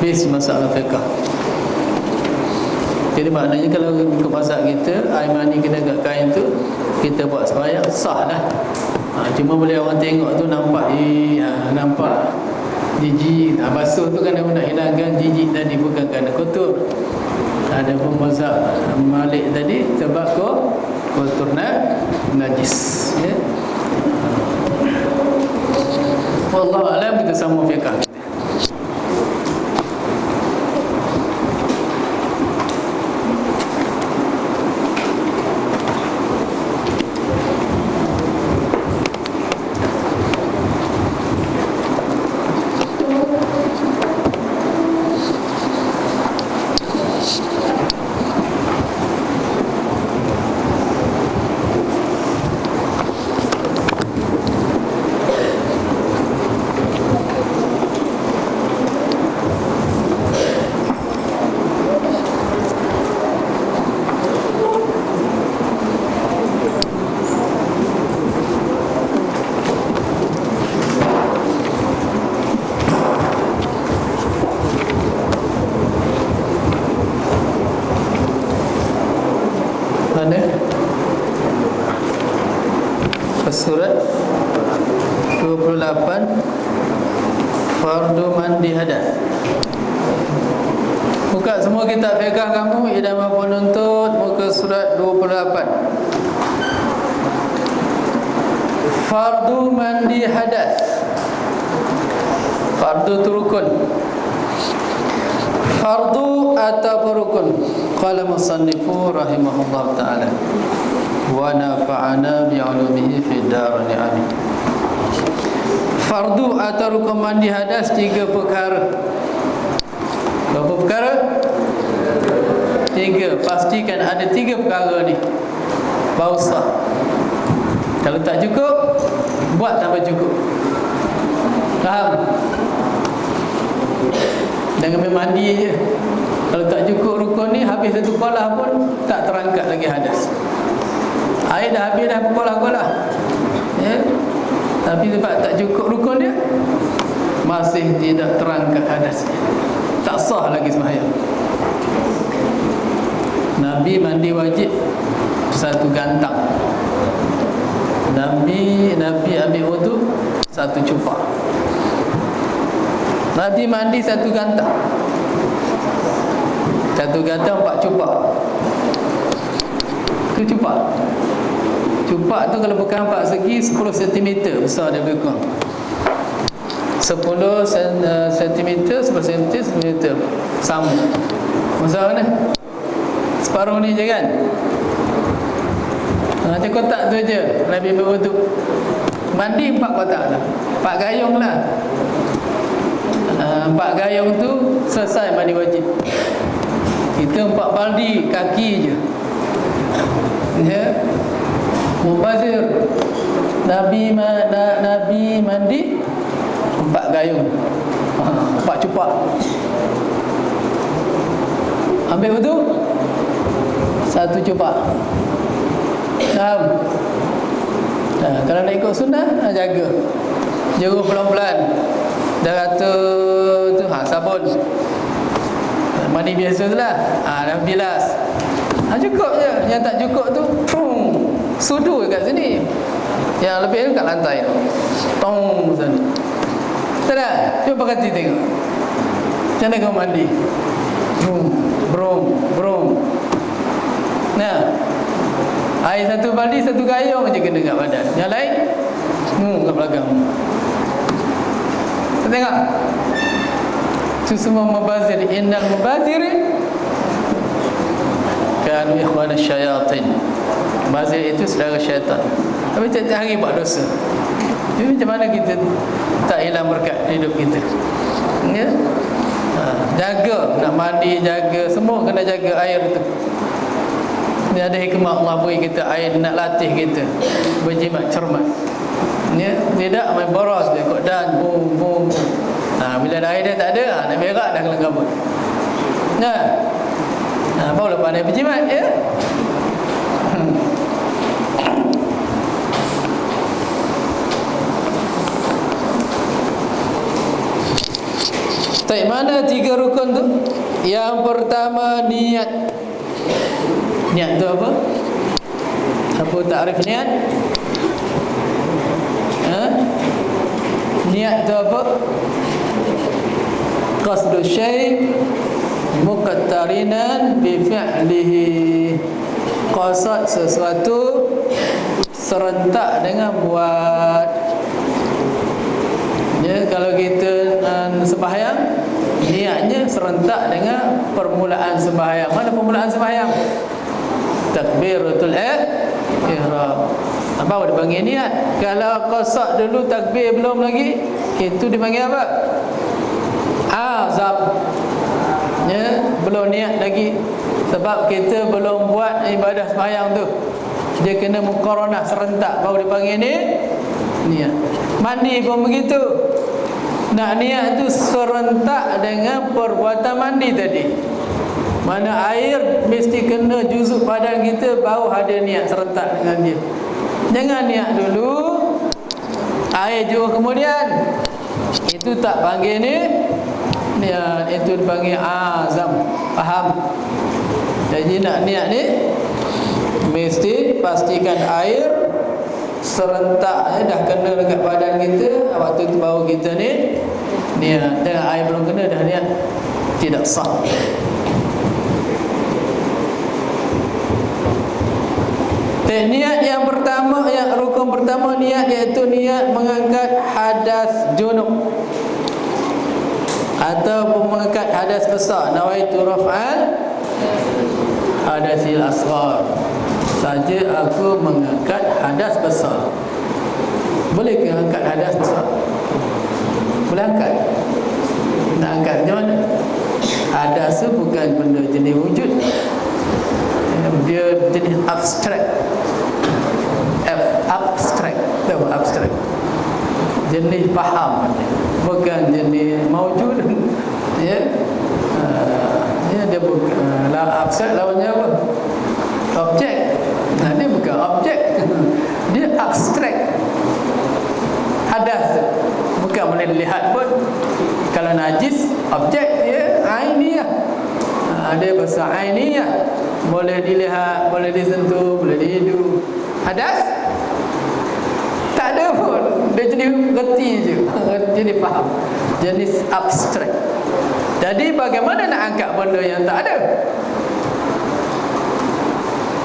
Bis masalah fiqh. Jadi maknanya kalau ikut mazhab kita, air mani kena kat kain tu, kita buat sembahyang sah lah. Cuma boleh orang tengok tu nampak nampak jijik. Basuh tu kan nak hilangkan jijik tadi, bukan kerana kotor. Ada pun mazhab Malik tadi sebab kotor najis ya. Wallahu a'lam. Kita sambung fiqh. Surat 28 fardu mandi hadas. Buka semua kitab fiqh kamu, Idamah Penuntut, muka surat 28. Fardu mandi hadas. Fardu itu rukun. Fardu atau rukun. Qala musannifu rahimahullah ta'ala wa nafa'ana bi'ulumihi fid darani amin. Fardu atau rukun mandi hadas 3 perkara. Berapa perkara? 3. Pastikan ada 3 perkara ni baru sah. Kalau tak cukup, buat tambah cukup. Faham? Jangan main mandi je. Kalau tak cukup rukun ni, habis satu kolah pun tak terangkat lagi hadas. Air dah habis dah berkolah-kolah ya? Tapi sebab tak cukup rukun dia, masih tidak terangkat hadas, tak sah lagi sembahyang. Nabi mandi wajib 1 gantang. Nabi ambil wudu 1 cupak. Nabi mandi 1 gantang. 1 gantang 4 cupak. Itu cupak. Cupak tu kalau bukan 4 segi, 10 cm besar dia lebih kurang. 10 cm, 10 cm sama. Besar mana? Separuh ni je kan? Macam kotak tu je Nabi berwuduk. Mandi 4 kotak lah, 4 gayung lah. 4 gayung tu selesai mandi wajib. Kita 4 baldi kaki je ya. Mubazir Nabi mandi 4 gayung, 4 cupak. Ambil wudu 1 cupak. Faham? Kalau nak ikut sunnah, jaga jeruh pelan-pelan. Dah kata tu sabun mandi biasa tu lah, dah bilas. Cukup je. Yang tak cukup tu sudu kat sini. Yang lebih tu kat lantai tu. Tong sana. Tak ada? Cuba perhati tengok. Macam mana kau mandi? Brum. Nah, air satu baldi, satu gayung je kena kat badan. Yang lain, kat belakang. Tengok. Itu semua mubazir. Innal mubazirin kanu ikhwana syayatin. Mubazir itu saudara syaitan. Tapi tiap-tiap hari buat dosa. Jadi macam mana kita tak hilang berkat hidup kita? Ya? Jaga, nak mandi, jaga, semua kena jaga air tu. Ni ada hikmah Allah beri kita air, nak latih kita berjimat cermat. Ya, tidak main boros dia kok dan bum. Bila ada air dia tak ada, nak berak dah kelang kabut. Barulah pandai berjimat ya. Baik, mana 3 rukun tu? Yang pertama niat. Niat tu apa? Apa takrif niat? Niat tu apa? Qasdu syai' muqattarinan bi fi'lihi. Qasad sesuatu serentak dengan buat. Ya, kalau kita sembahyang, niatnya serentak dengan permulaan sembahyang. Mana permulaan sembahyang? Takbiratul ihram. Apa dipanggil niat? Kalau qasad dulu takbir belum lagi, itu dipanggil apa? Azam. Ya, belum niat lagi. Sebab kita belum buat ibadah sembahyang tu. Dia kena muqaranah serentak, baru dipanggil ni niat. Mandi pun begitu. Nak niat tu serentak dengan perbuatan mandi tadi. Mana air mesti kena juzuk badan kita, baru ada niat serentak dengan dia. Jangan niat dulu, air juga kemudian. Itu tak panggil ni niat, itu dipanggil azam. Faham? Jadi nak niat ni mesti pastikan air serentak dah kena dekat badan kita. Waktu tu baru kita ni niat. Dengan air belum kena dah niat, tidak sah. Niat yang pertama, yang rukun pertama niat, iaitu niat mengangkat hadas junub ataupun mengangkat hadas besar. Nawaitu raf'al hadasil asghar. Saja aku mengangkat hadas besar. Boleh ke angkat hadas besar? Boleh angkat. Nak angkat macam mana? Hadas tu bukan benda jenis wujud, dia jenis abstrak. Abstrak. Tahu abstrak? Jenis faham, bukan jenis maujud. Ya. Dia bukan abstrak, lawannya apa? Objek. Dia bukan objek. Dia abstrak. Hadas tu bukan boleh dilihat pun. Kalau najis, objek dia ainiyah. Dia bahasa ainiyah, boleh dilihat, boleh disentuh, boleh dihidu. Hadas tak ada pun. Dia jenis reti je, jenis faham, jenis abstrak. Jadi bagaimana nak angkat benda yang tak ada?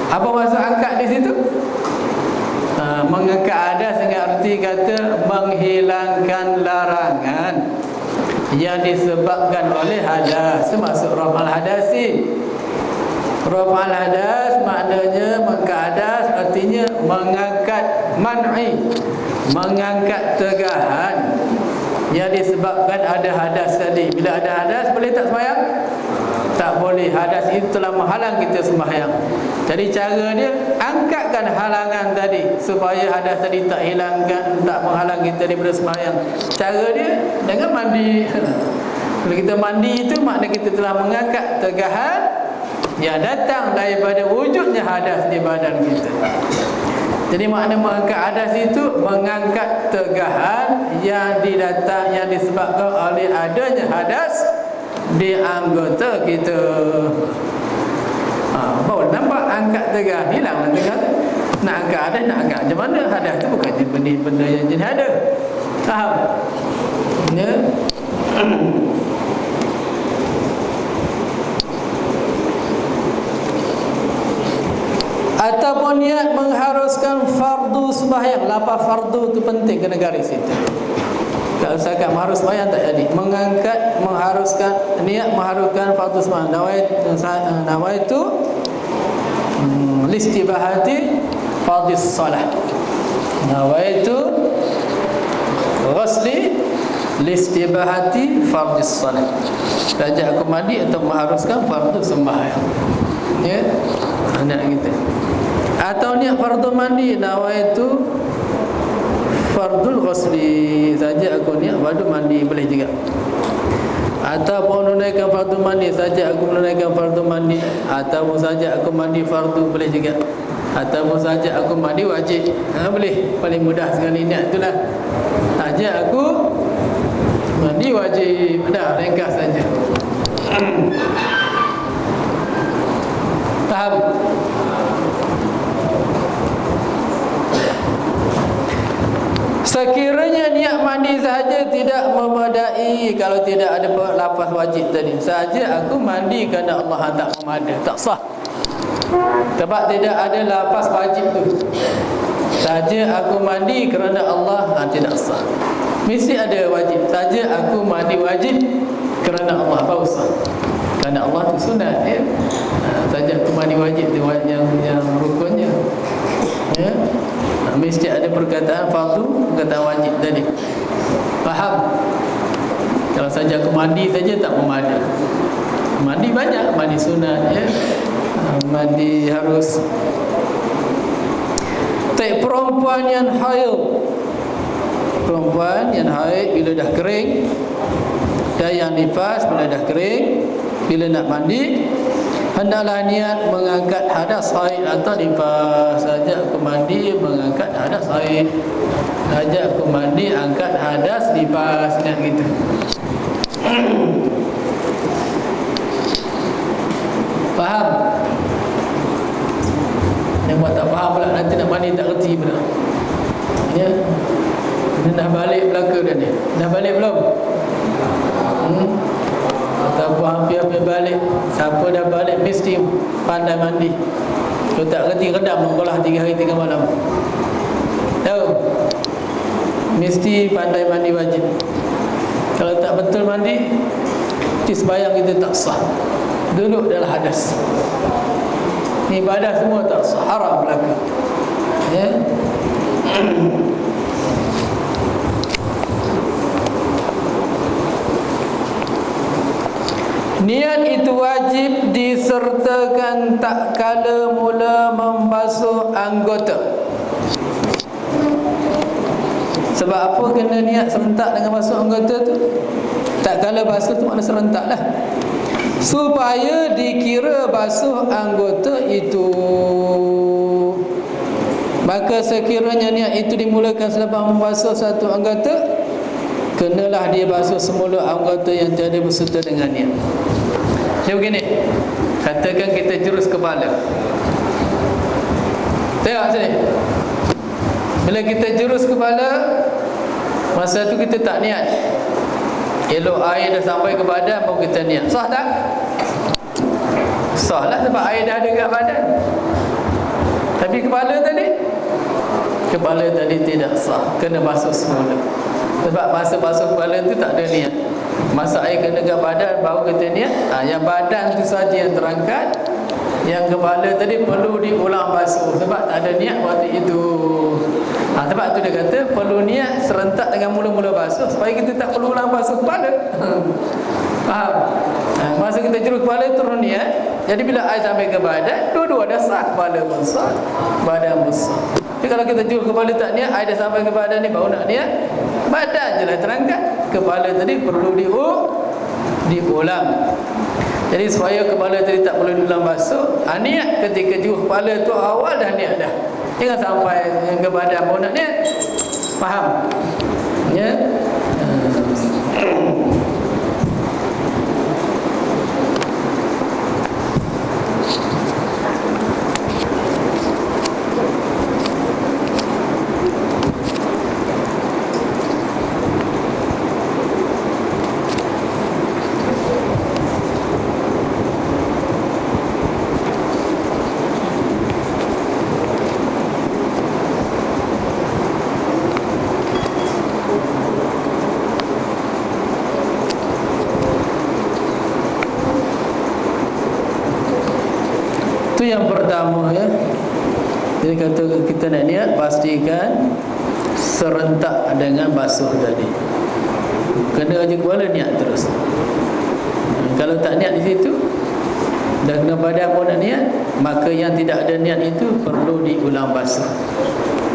Apa maksud angkat di situ? Mengangkat hadas dengan arti kata menghilangkan larangan yang disebabkan oleh hadas. Itu maksud raf'al hadasi. Raf'al hadas maknanya mengangkat hadas, artinya mengangkat man'i, mengangkat tegahan yang disebabkan ada hadas tadi. Bila ada hadas, boleh tak sembahyang? Tak boleh. Hadas itu telah menghalang kita sembahyang. Jadi cara dia, angkatkan halangan tadi supaya hadas tadi tak hilangkan, tak menghalang kita daripada sembahyang. Cara dia dengan mandi. Kalau kita mandi itu makna kita telah mengangkat tegahan yang datang daripada wujudnya hadas di badan kita. Jadi makna mengangkat hadas itu mengangkat tegahan yang disebabkan oleh adanya hadas di anggota kita. Baru nampak angkat tegahan, hilanglah tegahan. Nak angkat hadas, nak angkat macam mana? Hadas itu bukan benda yang jenis ada. Faham? Ya. Ataupun niat mengharuskan fardu sembahyang. Lafaz fardu tu penting kena garis itu. Kalau setakat mengharus sembahyang tak jadi. Mengharuskan niat mengharuskan fardu sembahyang. Nawaitu listibahati fardhis salah. Nawaitu ghusli listibahati fardhis salah. Saja aku mandi untuk mengharuskan fardu sembahyang. Ya. Niat kita. Atau niat fardu mandi, nawaitu fardul ghusli, saja aku niat fardu mandi, boleh juga. Ataupun menunaikan fardu mandi, saja aku menunaikan fardu mandi. Ataupun saja aku mandi fardu, boleh juga. Ataupun saja aku mandi wajib, boleh. Paling mudah sekali niat itulah. Saja aku mandi wajib, dah ringkas saja. Faham? Sekiranya niat mandi sahaja tidak memadai, kalau tidak ada lafaz wajib tadi, sahaja aku mandi kerana Allah tak memada, tak sah. Sebab tidak ada lafaz wajib tu. Sahaja aku mandi kerana Allah tidak sah. Mesti ada wajib. Sahaja aku mandi wajib kerana Allah, baru sah. Kerana Allah tu sunat, ya. Sahaja aku mandi wajib tu yang rukunnya, ya. Mesti ada perkataan fardu, perkataan wajib tadi. Faham? Kalau saja aku mandi saja tak memadai. Mandi banyak, mandi sunat, ya. Mandi harus. Tak, perempuan yang haid. Perempuan yang haid bila dah kering, dan yang nifas bila dah kering, bila nak mandi, hendaklah niat mengangkat hadas haid atau nifas. Saja aku mandi mengangkat hadas haid, saja aku mandi angkat hadas nifas, niat gitu. Faham? Yang buat tak faham pula nanti nak mandi tak kerti pula. Ya. Dia dah balik Melaka dah ni. Dah balik belum? Ataupun hampir-hampir balik. Siapa dah balik mesti pandai mandi. Kalau tak kerti redam mengkolah 3 hari 3 malam. Tahu? Mesti pandai mandi wajib. Kalau tak betul mandi, sembahyang kita tak sah. Duduk dalam hadas. Ibadah semua tak sah, haram belaka. Ya. Niat itu wajib disertakan tak kala mula membasuh anggota. Sebab apa kena niat serentak dengan basuh anggota tu? Tak kala basuh tu makna serentak lah, supaya dikira basuh anggota itu. Maka sekiranya niat itu dimulakan selepas membasuh satu anggota, kenalah dia basuh semula anggota yang tiada berserta dengan niat. Dia begini, katakan kita jurus kepala. Tengok sini. Bila kita jurus kepala, masa tu kita tak niat. Elok air dah sampai ke badan baru kita niat. Sah tak? Sah lah, sebab air dah ada kat badan. Tapi kepala tadi tidak sah, kena basuh semula. Sebab masa basuh kepala tu tak ada niat. Masa air kena kat badan baru kita niat. Yang badan tu saja yang terangkat, yang kepala tadi perlu diulang basuh sebab tak ada niat waktu itu. Sebab tu dia kata perlu niat serentak dengan mula-mula basuh supaya kita tak perlu ulang basuh kepala. Faham? Masa kita jeruk kepala turun niat. Jadi bila air sampai ke badan, dua-dua dah sah, kepala pun sah, badan pun sah. Jadi kalau kita jeruk kepala tak niat, air dah sampai ke badan ni baru nak niat, badan je lah terangkat, kepala tadi perlu diulang. Jadi supaya kepala tadi tak perlu diulang basuh, niat ketika jeruk kepala tu awal dah niat dah. Jangan sampai ke badan baru nak niat. Faham? Ya? yang pertama ya. Jadi kata kita nak niat, pastikan serentak dengan basuh tadi. Kena aja kuala niat terus. Kalau tak niat di situ, dah kena badan pun nak niat, maka yang tidak ada niat itu perlu diulang basuh.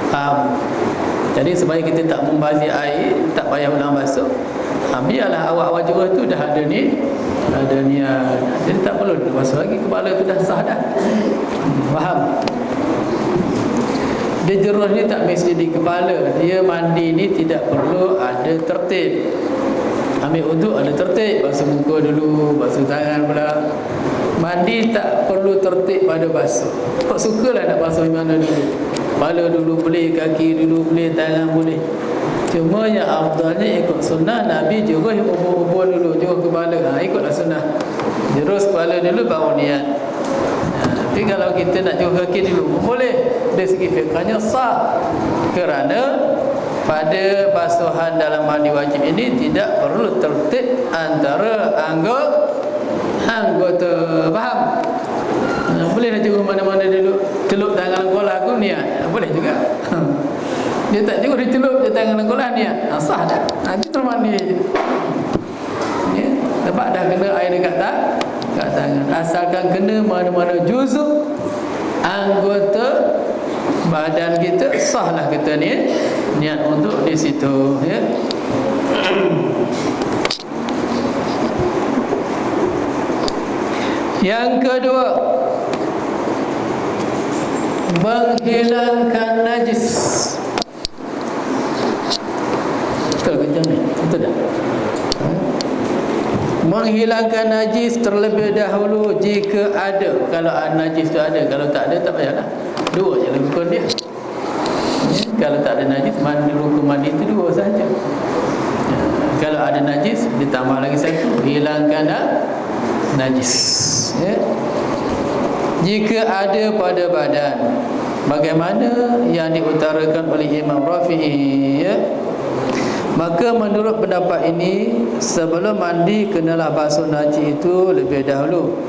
Faham? Jadi supaya kita tak membazir air, tak payah ulang basuh, biarlah awal-awal jurah tu dah ada ni, ada niat. Jadi tak perlu basuh lagi, kepala tu dah sah dah. Faham? Dia jurah ni tak mesti di kepala. Dia mandi ni tidak perlu ada tertib. Ambil wuduk ada tertib, basuh muka dulu, basuh tangan pula. Mandi tak perlu tertib pada basuh. Kau sukalah nak basuh mana dulu. Kepala dulu boleh, kaki dulu boleh, tangan boleh. Cuma yang afdalnya ikut sunnah Nabi, jurus ubur-ubur dulu, jurus kepala. Ikutlah sunnah. Jurus kepala dulu baru niat. Tapi kalau kita nak jurus kaki dulu boleh. Dari segi fiqhnya sah. Kerana pada basuhan dalam mandi wajib ini tidak perlu tertib antara anggota. Faham? Boleh nak jurus mana-mana dulu. Celup tangan kolah aku niat, boleh juga. Dia tak jurus dicelup je tangan kolah niat, sah dah. Nanti terus mandi je ya? Sebab dah kena air dekat tangan. Asalkan kena mana-mana juzuk anggota badan kita, sahlah kita niat untuk di situ ya. Yang kedua, menghilangkan najis. Betul ke macam ni? Betul tak? Menghilangkan najis terlebih dahulu jika ada. Kalau najis tu ada, kalau tak ada tak payahlah. Dua je rukun dia. Kalau tak ada najis, rukun mandi itu dua saja. Kalau ada najis, ditambah lagi satu, hilangkan najis ya. Jika ada pada badan, bagaimana yang diutarakan oleh Imam Rafi'i ya? Maka menurut pendapat ini, sebelum mandi kenalah basuh najis itu lebih dahulu.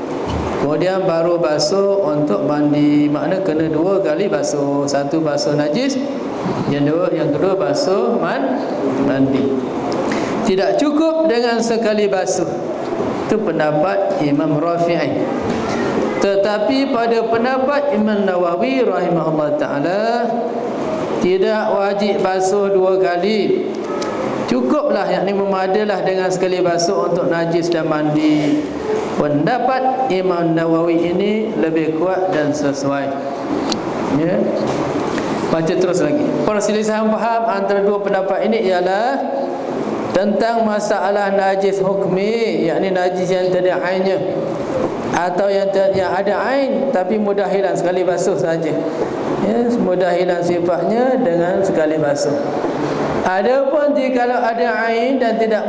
Kemudian baru basuh untuk mandi. Makna kena dua kali basuh. Satu basuh najis, yang kedua basuh mandi. Tidak cukup dengan sekali basuh. Itu pendapat Imam Rafi'i. Tetapi pada pendapat Imam Nawawi rahimahullah ta'ala, tidak wajib basuh dua kali. Cukuplah, yakni memadalah dengan sekali basuh untuk najis dan mandi. Pendapat Imam Nawawi ini lebih kuat dan sesuai ya. Baca terus lagi. Perselisihan faham antara dua pendapat ini ialah tentang masalah najis hukmi, yakni najis yang tidak ainnya, atau yang ada ain tapi mudah hilang sekali basuh saja ya, mudah hilang sifatnya dengan sekali basuh. Adapun jikalau ada ain dan tidak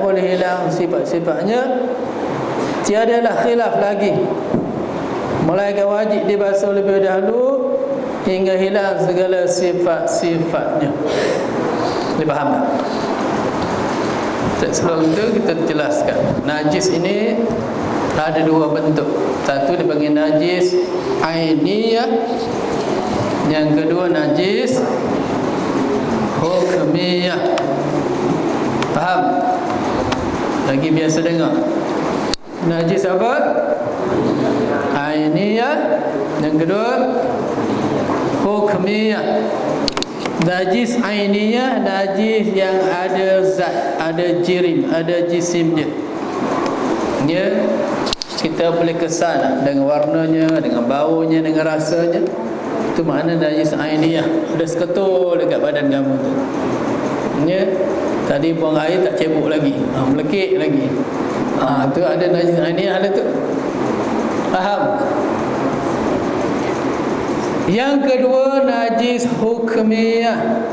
boleh hilang sifat-sifatnya, tiadalah khilaf lagi, melainkan wajib dibasuh lebih dahulu hingga hilang segala sifat-sifatnya. Boleh faham tak? Sebelum itu kita jelaskan, najis ini ada dua bentuk. Satu dipanggil najis ainiyah, yang kedua najis hukmiyah. Faham? Lagi biasa dengar. Najis apa? Ainiyah. Yang kedua hukmiyah. Najis ainiyah, najis yang ada zat, ada jirim, ada jisim dia. Ya, kita boleh kesan dengan warnanya, dengan baunya, dengan rasanya. Itu makna najis ainiyah. Ada seketul dekat badan kamu tu. Ya, tadi buang air tak cebok lagi, melekit lagi. Tu ada najis ainiyah ada tu. Faham? Yang kedua najis hukmiyah.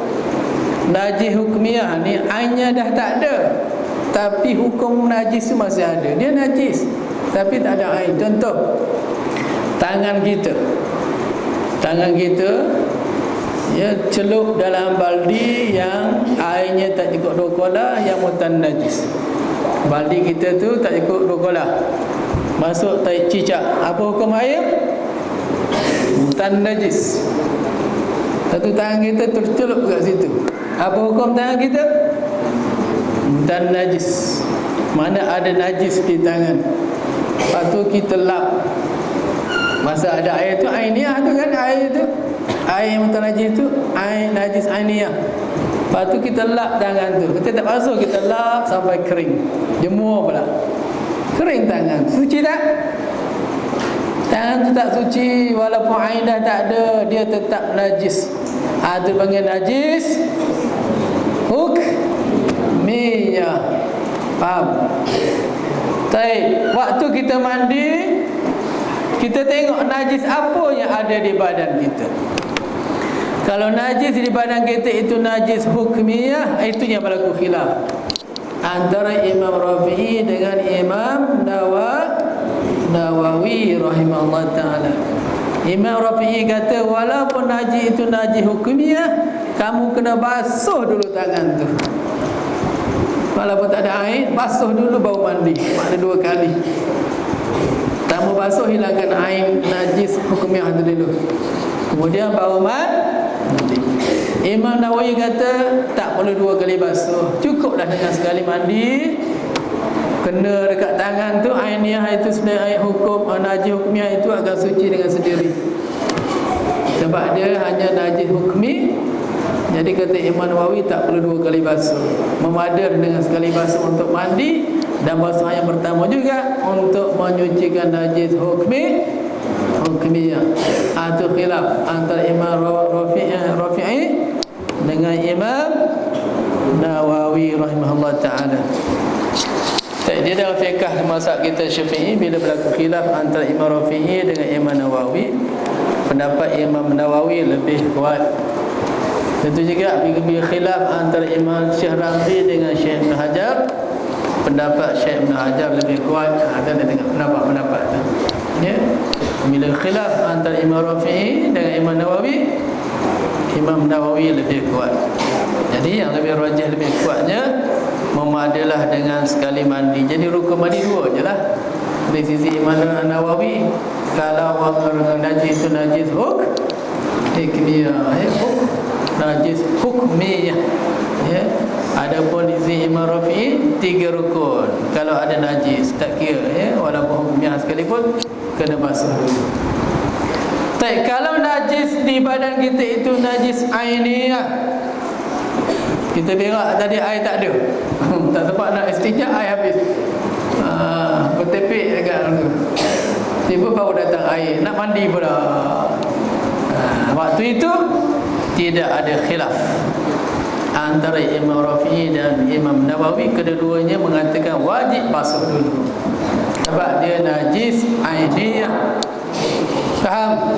Najis hukmiyah ni ainnya dah tak ada, tapi hukum najis tu masih ada. Dia najis tapi tak ada ain. Contoh, tangan kita ya, celup dalam baldi yang airnya tak cukup 2 kolah, yang mutan najis. Baldi kita tu tak cukup 2 kolah, masuk tai cicak. Apa hukum air? najis. Satu tangan kita tercelup kat situ. Apa hukum tangan kita? Najis. Mana ada najis di tangan, lepas tu kita lap. Masa ada air tu, ainiyah tu kan, air tu, air yang najis tu, air najis ainiyah. Lepas tu kita lap tangan tu. Kita tak basuh, kita lap sampai kering. Jemur pula, kering tangan. Suci tak? Tangan tu tak suci. Walaupun air dah tak ada, dia tetap najis. Itu panggil najis hukmiyah. Faham? Baik, waktu kita mandi, kita tengok najis apa yang ada di badan kita. Kalau najis di badan kita itu najis hukmiyah, itu yang berlaku khilaf antara Imam Rafi'i dengan Imam Nawawi rahimahullah ta'ala. Imam Rafi'i kata walaupun najis itu najis hukmiyah, kamu kena basuh dulu tangan tu. Walaupun tak ada air, basuh dulu baru mandi. Makna 2 kali. Pertama basuh, hilangkan air najis hukumiyah tu dulu, kemudian baru mandi. Imam Nawawi kata tak perlu 2 kali basuh, cukuplah dengan sekali mandi. Kena dekat tangan tu, air niyah itu sebenarnya air hukum, najis hukumiyah itu akan suci dengan sendiri. Sebab dia hanya najis hukmi. Jadi kata Imam Nawawi tak perlu 2 kali basuh, memadai dengan sekali basuh untuk mandi, dan basuh yang pertama juga untuk menyucikan najis hukmiyah. Itu khilaf antara Imam Rafi'i dengan Imam Nawawi rahimahullah ta'ala. Dia dalam fiqh mazhab kita Syafi'i, bila berlaku khilaf antara Imam Rafi'i dengan Imam Nawawi, pendapat Imam Nawawi lebih kuat. Itu juga bila khilaf antara Imam Syekh Ramli dengan Syekh Ibn Hajar, pendapat Syekh Ibn Hajar lebih kuat. Ada dengan pendapat-pendapat tu. Ya. Bila khilaf antara Imam Rafi'i dengan Imam Nawawi, Imam Nawawi lebih kuat. Jadi yang lebih rajih, lebih kuatnya memadalah dengan sekali mandi. Jadi rukun mandi 2 je lah. Dari sisi Imam Nawawi, kalau najis itu najis hukmiyah, najis hukmiyah, ya. Adapun di sisi Imam Rafi'i 3 rukun. Kalau ada najis tak kira, ya, walaupun hukmiyah sekalipun kena basuh dulu. Kalau najis di badan kita itu najis ainiyah, kita berak tadi air tak ada, tak sempat nak istinja, air habis, bertepik dekat tu, tiba baru datang air, nak mandi pula. Waktu itu tidak ada khilaf antara Imam Rafi'i dan Imam Nawawi. Kedua-duanya mengatakan wajib basuh dulu, sebab dia najis ainiyah. Faham?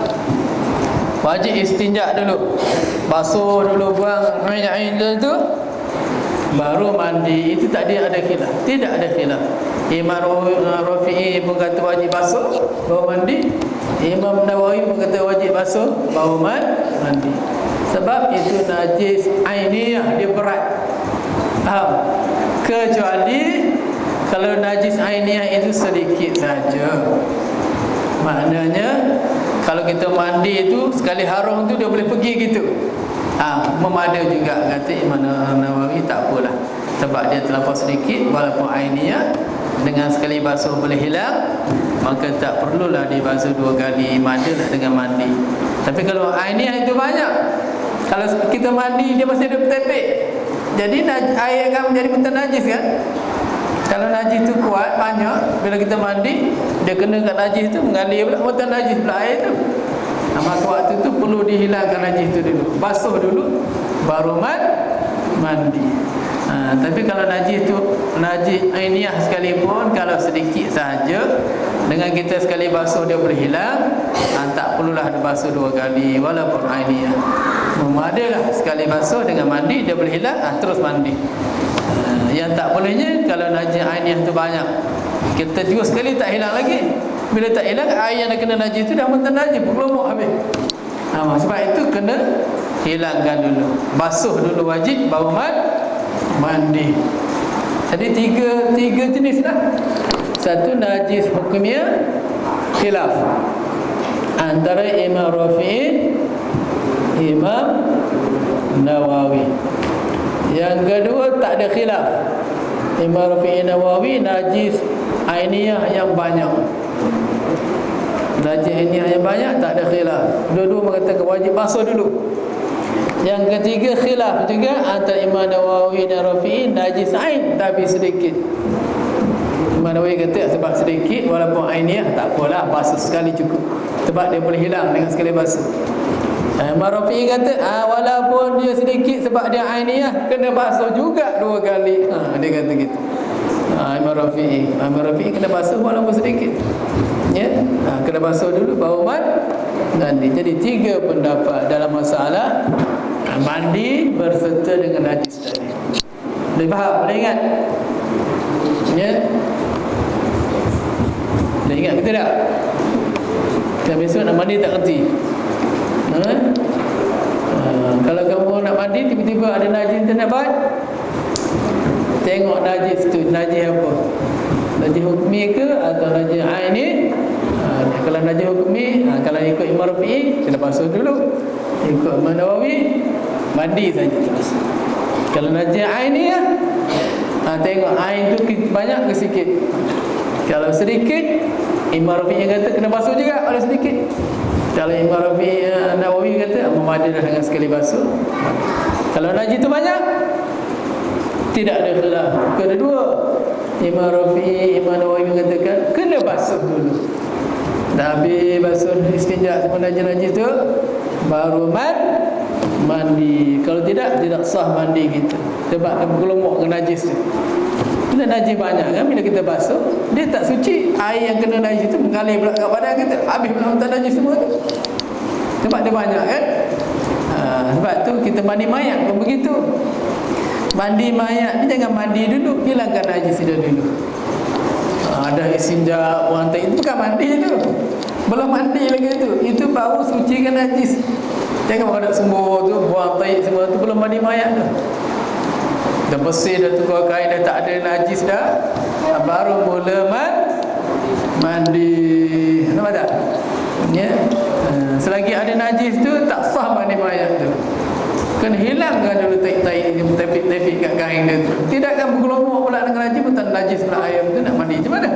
Wajib istinja dulu, basuh dulu, buang air tu, baru mandi. Itu tak ada khilaf, tidak ada khilaf. Imam Rafi'i pun kata wajib basuh baru mandi, Imam Nawawi pun kata wajib basuh baru mandi. Sebab itu najis ainiyah, dia berat. Faham? Kecuali kalau najis ainiyah itu sedikit saja. Maknanya kalau kita mandi itu sekali harum tu dia boleh pergi gitu, memadai juga, kata Imam Nawawi. Tak apalah, sebab dia terlampau sedikit, walaupun ainiyah dengan sekali basuh boleh hilang, maka tak perlulah dibasuh 2 kali, madalah dengan mandi. Tapi kalau ainiyah itu banyak, kalau kita mandi dia masih ada bertepik, jadi air akan menjadi mutanajis kan. Kalau najis itu kuat, banyak, bila kita mandi dia kena kat najis itu, mengalir pula mutanajis pula air itu. Maka waktu itu perlu dihilangkan najis itu dulu, basuh dulu baru mandi. Tapi kalau najis itu najis ainiyah sekalipun, kalau sedikit saja, dengan kita sekali basuh dia boleh hilang, tak perlulah basuh 2 kali walaupun ainiyah. Memadailah sekali basuh dengan mandi, dia boleh hilang, terus mandi. Yang tak bolehnya kalau najis ainiyah tu banyak, kita 2 sekali tak hilang lagi. Bila tak hilang, air yang dah kena najis tu dah mutanajis, berkelumuk habis. Sebab itu kena hilangkan dulu, basuh dulu wajib, baru mandi. Jadi tiga jenis lah. Satu najis hukmiyah, khilaf. antara Imam Rafi'i, Imam Nawawi. Yang kedua, tak ada khilaf. Imam Rafi'i Nawawi najis ainiyah yang banyak. Najis ainiyah yang banyak tak ada khilaf. Dua-dua mengatakan wajib basuh dulu. Yang ketiga khilaf juga antara Imam Nawawi dan Rafi'i, najis ain tapi sedikit. Imam Nawawi kata sebab sedikit walaupun ainiyah tak apalah, basuh sekali cukup. Sebab dia boleh hilang dengan sekali basuh. Imam Rafi'i kata walaupun dia sedikit sebab dia ainiyah, kena basuh juga 2 kali. Dia kata gitu. Imam Rafi'i kena basuh walaupun sedikit. Ya, kena basuh dulu baru mandi. Jadi 3 pendapat dalam masalah mandi berserta dengan najis tadi. Boleh faham? Boleh ingat? Ya. Boleh ingat ke tidak? Kita besok nak mandi tak kerti. Kalau kamu nak mandi tiba-tiba ada najis tu nak buat, tengok najis tu, najis apa? Najis hukmi ke atau najis aini? Kalau najis hukmi, kalau ikut Imam Rafi'i kena basuh dulu. Ikut Imam Nawawi mandi saja terus. Kalau najis aini tengok ain tu banyak ke sikit. Kalau sedikit, Imam Rafi'i kata kena basuh juga kalau sedikit. Kalau Imam Rafi'i Nawawi kata memadai dengan sekali basuh. Kalau najis tu banyak, tidak ada khilaf. Kedua, Imam Rafi'i, Imam Nawawi mengatakan kena basuh dulu. Dah habis basuh istinja semua najis-najis tu, baru mandi. Kalau tidak sah mandi kita. Sebab dia bergelumuk dengan najis tu. Bila najis banyak kan, bila kita basuh, dia tak suci. Air yang kena najis tu mengalir pula kat badan kita, habis pula hutan najis semua tu. Sebab dia banyak kan. Sebab tu kita mandi mayat pun begitu. Mandi mayat ni jangan mandi dulu, hilangkan najis dia dulu. Ada istinja, buang tai, itu bukan mandi tu. Belum mandi lagi tu. Itu baru sucikan najis. Jangan makan semua tu, buang tai semua tu, belum mandi mayat tu. Dah bersih, dah tukar kain, dah tak ada najis dah, baru mula mandi. Nampak tak? Ya. Selagi ada najis tu, tak sah mandi mayat tu. Kena hilangkan dulu tai-tai, tepik-tepik kat kain dia tu. Tidak kan bergelumuk pula dengan najis, bukan najis pula air tu, nak mandi macam mana?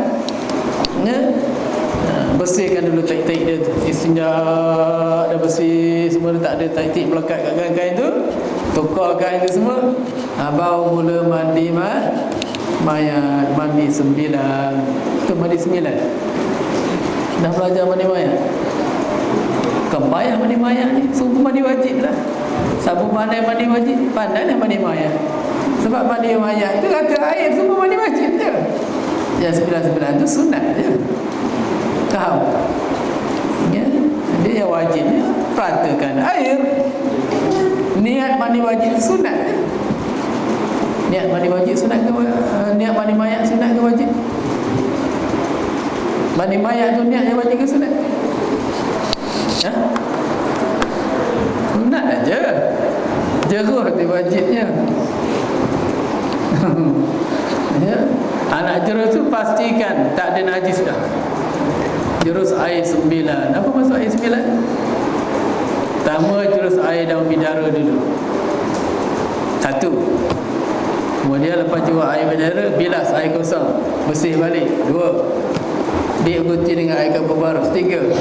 Ya. Bersihkan dulu tai-tai dia tu. Istinja dah bersih, semua tak ada tai-tai melekat kat kain tu. Tukar kain tu semua, baru mula mandi mayat. Mandi 9. Tu mandi 9. Dah belajar mandi mayat? Bukan payah mandi mayat ni, suruh mandi wajib lah. Siapa pandai mandi wajib, pandai dah mandi mayat. Sebab mandi mayat tu kata air semua mandi wajib je. Yang 9 tu sunat je. Faham? Ya? Dia yang wajibnya ratakan air. Niat mandi wajib sunat je. Niat mandi wajib sunat ke niat mandi mayat sunat ke wajib? Mandi mayat tu niat yang wajib ke sunat? Sunat aja. Jeruh tu wajibnya. Ya. Anak jeruh tu pastikan tak ada najis dah. Jurus air 9. Apa maksud air 9? Pertama, jurus air daun bidara dulu. 1. Kemudian lepas jurus air bidara, bilas air kosong, bersih balik. 2. Diikuti dengan air kapur baru. 3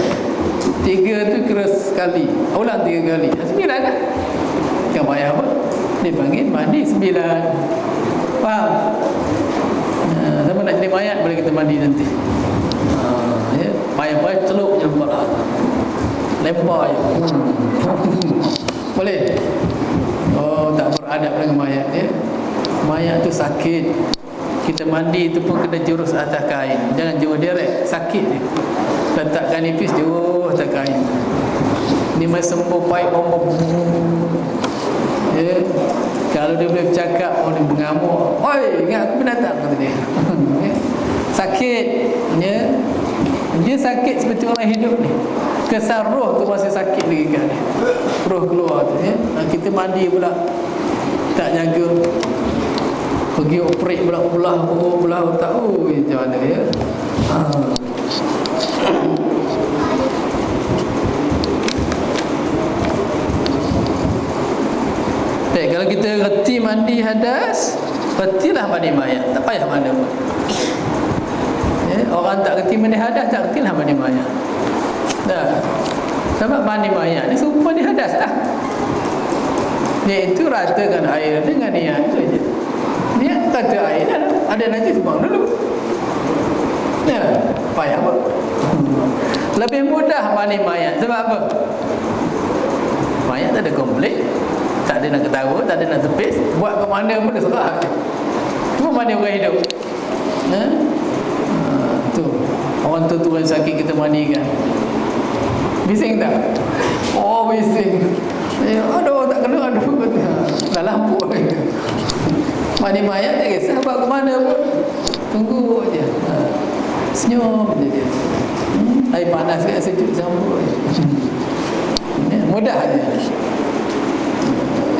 tu keras sekali, ulang 3 kali. 9 kan? Kan payah apa? Dia panggil mandi 9. Faham? Sama nak jadi mayat, boleh kita mandi nanti. Ya, payah-payah celup je lempar. Lempar je. Boleh? Oh, tak beradab dengan mayat ya. Mayat tu sakit. Kita mandi tu pun kena jurus atas kain. Jangan jurus direct, sakit dia. Letakkan nipis jurus atas kain. Ni masih sembuh pahit bom. Ya. Kalau dia boleh bercakap, dia mengamuk. Oi, ingat aku binatang kata dia. Ya. Sakit, ya. Dia sakit seperti orang hidup ni. Kesan roh tu masih sakit lagi kan. Roh keluar tu ya. Kita mandi pula tak jaga. Pergi operate belah tak tahu macam mana ya. hadas, petilah mandi mayat, tak payah mana pun. Orang tak kerti mandi hadas, tak kertilah mandi mayat. Dah. Sebab mandi mayat ni serupa mandi hadas lah. Iaitu ratakan air dengan niat tu je. Niat kata air dah ada najis buang dulu. Payah apa? Lebih mudah mandi mayat. Sebab apa? Mayat tak ada komplain, tak ada nak ketawa, tak ada nak tepis, buat ke mana pun dia serah. Cuma mandi orang hidup. Tu orang tu yang sakit kita mandikan. Bising tak? Oh bising. Aduh tak kena, aduh dah lampu. Mandi mayat tak kisah buat ke mana pun, tunggu je. Senyum je dia. Air panas kat sejuk sambut. Mudah je.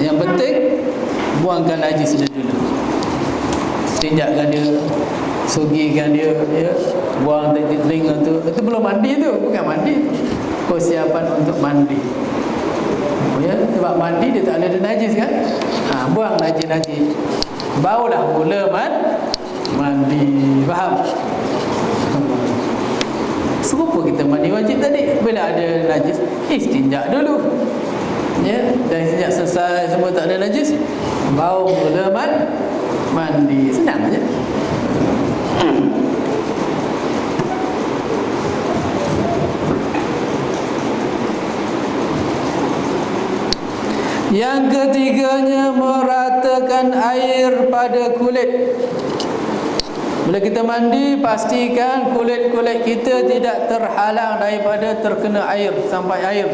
Yang penting buangkan najis dulu. Tinjakkan dia, sugikan dia, ya. Buang telinga tu. Itu belum mandi tu, bukan mandi tu. Persiapan untuk mandi. Ya, sebab mandi dia tak ada najis kan? Buang najis-najis. Barulah mula mandi. Faham? Serupa kita mandi wajib tadi. Bila ada najis, istinja dulu. Ya, dan sejak selesai semua tak ada najis, baru mula mandi. Senang je. Yang ketiganya, meratakan air pada kulit. Bila kita mandi, pastikan kulit-kulit kita tidak terhalang daripada terkena air sampai air.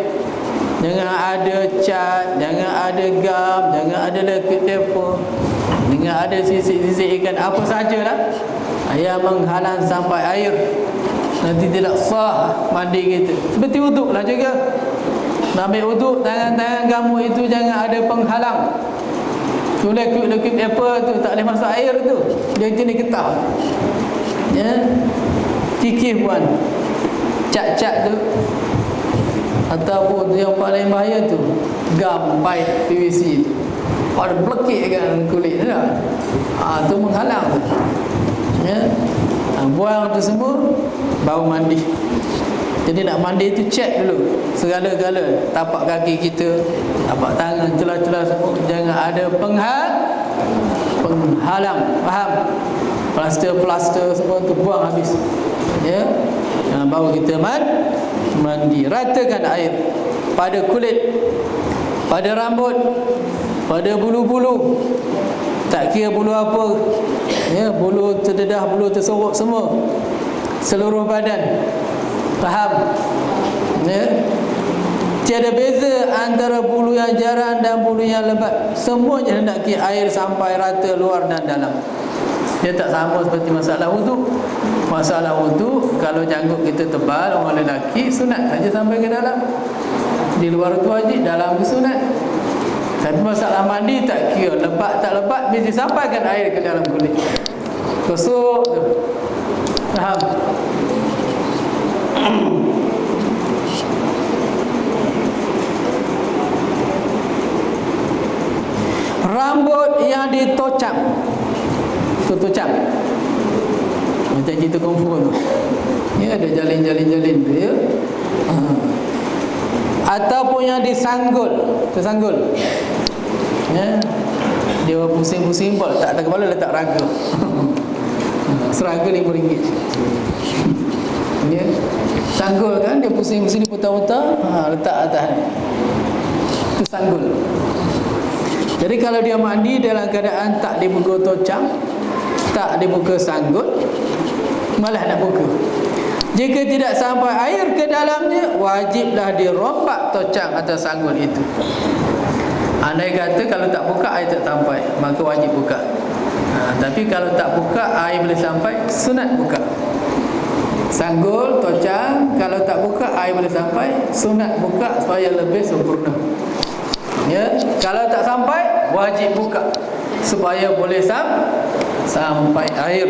Jangan ada cat, jangan ada gam, jangan ada liquid paper, jangan ada sisik-sisik ikan, apa sajalah yang menghalang sampai air. Nanti tidak sah mandi kita. Seperti wuduk lah juga. Ambil wuduk, tangan-tangan kamu itu jangan ada penghalang. Liquid paper tu tak boleh masuk air tu, dia jenis getah. Ya, kikih puan, cat-cat tu, ataupun yang paling bahaya tu gam pipe PVC tu, pada belekik kan kulit tu lah. Tu menghalang tu. Ya, buang tu semua baru mandi. Jadi nak mandi tu cek dulu segala-gala, tapak kaki kita, tapak tangan, celah-celah semua, jangan ada penghalang. Faham? Plaster semua tu buang habis. Ya. Baru kita mandi. Ratakan air pada kulit, pada rambut, pada bulu-bulu. Tak kira bulu apa. Ya, bulu terdedah, bulu tersorok semua. Seluruh badan. Faham? Ya. Tiada beza antara bulu yang jarang dan bulu yang lebat. Semuanya hendaki air sampai rata luar dan dalam. Dia tak sama seperti masalah wuduk. Masalah wuduk, kalau janggut kita tebal, orang lelaki, sunat saja sampai ke dalam. Di luar tu wajib, dalam tu sunat. Tapi masalah mandi tak kira lebat tak lebat, mesti sampaikan air ke dalam kulit. Kosok tu. Faham? Rambut yang ditocam. Tocam macam cerita kungfu tu. Ya, ada jalin-jalin tu ya. Ataupun yang tersanggul. Ya. Dia pusing-pusing pun tak ada kepala, letak raga. Seraga RM5. Ya. Sanggul kan, dia pusing-pusing, dia putar-putar, letak atas. Itu sanggul. Jadi kalau dia mandi dalam keadaan tak dibuka tocam, tak dibuka sanggul, malah nak buka. Jika tidak sampai air ke dalamnya, wajiblah dirompak tocam atau sanggul itu. Andai kata kalau tak buka air tak sampai, maka wajib buka. Tapi kalau tak buka air boleh sampai, sunat buka. Sanggul, tocam, kalau tak buka air boleh sampai, sunat buka supaya lebih sempurna. Ya, kalau tak sampai wajib buka supaya boleh sampai air.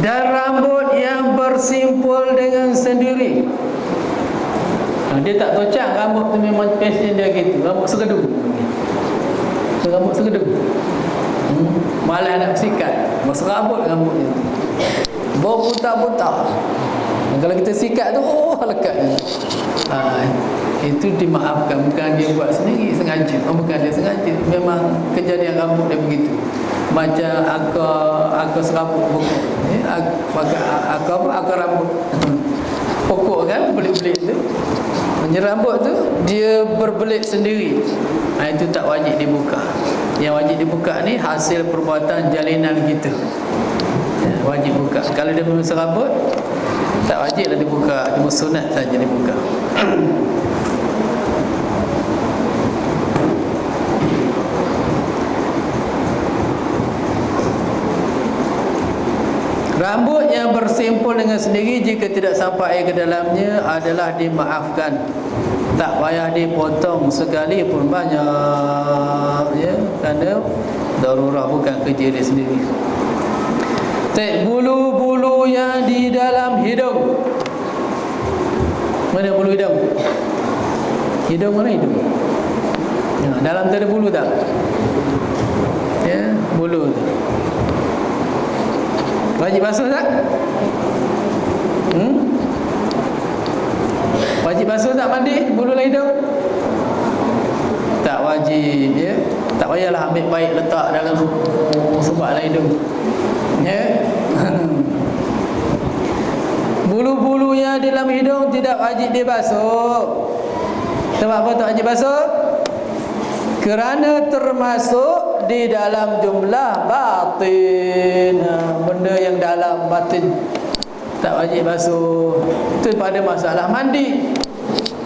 Dan rambut yang bersimpul dengan sendiri. Dia tak tocak, rambut tu memang passion dia gitu. Rambut segedung. Rambut segedung. Malah nak sikat, masa rambut rambutnya bau putar-putar. Kalau kita sikat tu, lekat. Itu dimaafkan, bukan dia buat sendiri sengaja. Bukan dia sengaja, memang kejadian rambut dia begitu. Macam akar serabut pokok, akar rambut pokok kan, belit-belit tu. Rambut tu dia berbelit sendiri. Itu tak wajib dibuka. Yang wajib dibuka ni hasil perbuatan jalinan kita. Wajib buka. Kalau dia memang serabut, tak wajiblah dibuka. Cuma sunat saja dibuka. Rambut yang bersimpul dengan sendiri jika tidak sampai air ke dalamnya adalah dimaafkan. Tak payah dipotong sekali pun banyak, ya, kerana darurah, bukan kerja dia sendiri. Bulu-bulu yang di dalam hidung. Mana bulu hidung? Hidung mana hidung? Dalam tu ada bulu tak? Ya, bulu tu. Wajib basuh tak? Wajib basuh tak mandi bulu dalam hidung? Tak wajib, ya. Tak payahlah ambil baik letak dalam subak dalam hidung, ya. Bulu-bulu yang dalam hidung tidak wajib dibasuh. Sebab apa tak wajib basuh? Kerana termasuk di dalam jumlah batin. Benda yang dalam batin tak wajib basuh. Itu pada masalah mandi.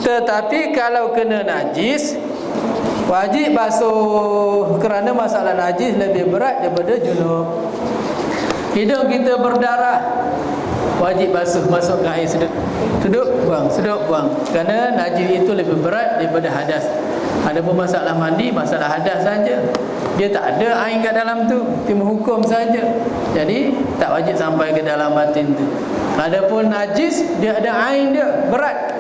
Tetapi kalau kena najis, wajib basuh. Kerana masalah najis lebih berat daripada junub. Hidung kita berdarah, wajib basuh, masuk ke air sedut, buang, sedut, buang. Kerana najis itu lebih berat daripada hadas. Adapun masalah mandi, masalah hadas saja. Dia tak ada air kat dalam tu, cuma hukum saja. Jadi tak wajib sampai ke dalam batin tu. Adapun najis, dia ada air dia, berat,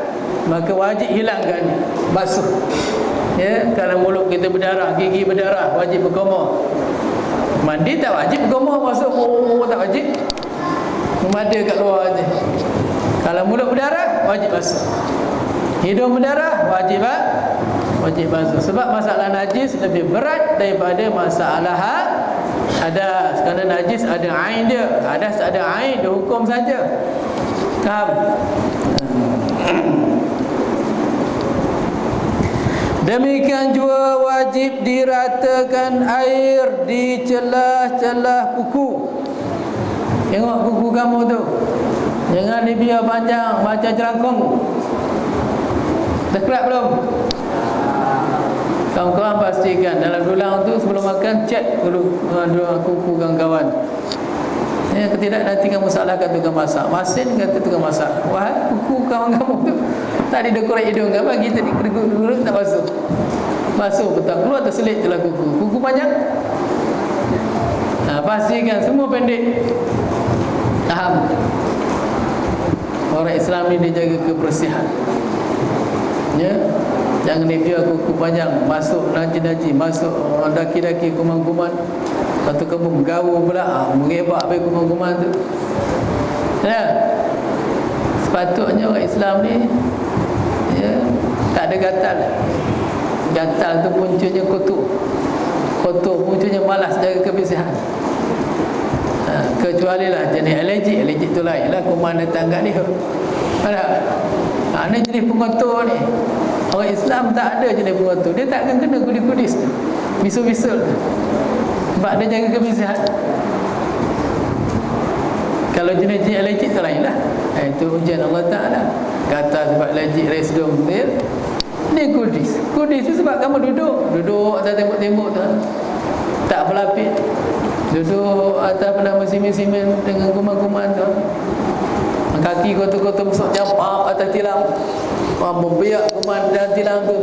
maka wajib hilangkan, basuh. Ya, kalau mulut kita berdarah, gigi berdarah, wajib berkumur. Mandi tak wajib berkumur, masuk tak wajib. Memada kat luar aja. Kalau mulut berdarah, wajib basuh. Hidung berdarah, wajib basuh. Sebab masalah najis lebih berat daripada masalah hadas. Kerana najis ada air dia, hadas ada air, dia hukum saja. Faham? Demikian juga wajib diratakan air di celah-celah kuku. Tengok kuku kamu tu, jangan dibiar panjang macam jerangkung. Dah kerak belum? Kawan-kawan pastikan dalam dulang tu sebelum makan cek dulu kuku kawan-kawan. Ya, tidak nanti kamu salahkan tukang masak. Masin kata tukang masak, wah kuku kawan-kamu tu tadi dekorate hidung kan, bagi tadi keruk-keruk tak basuh. Basuh petang keluar terselit je lah kuku. Kuku panjang. Pastikan semua pendek. Faham? Orang Islam ni dia jaga kebersihan. Ya, jangan dia biar kuku panjang masuk najis-najis, masuk daki-daki kuman-kuman. Lepas tu kamu bergaul pula, mengebak pergi kuman-kuman tu. Ya, sepatutnya orang Islam ni, ya, tak ada gatal. Gatal tu puncanya kotor. Kotor puncanya malas jaga kebersihan. Kecuali lah jenis alergik tu lain lah, kuman datang kat dia. Ini jenis pengotor ni. Orang Islam tak ada jenis pengotor. Dia tak akan kena kudis-kudis tu, bisul-bisul tu. Sebab dia jaga kebersihan. Kalau jenis-jenis alergik tu lain lah. Itu ujian Allah Ta'ala. Kata sebab alergik resdom dia, ni kudis. Kudis tu sebab kamu duduk atas tembok-tembok tu, tak berlapis. Duduk atas simen-simen dengan kuman-kuman tu, kaki kotor-kotor besar campak atas tilam, membiak kuman dalam tilam tu,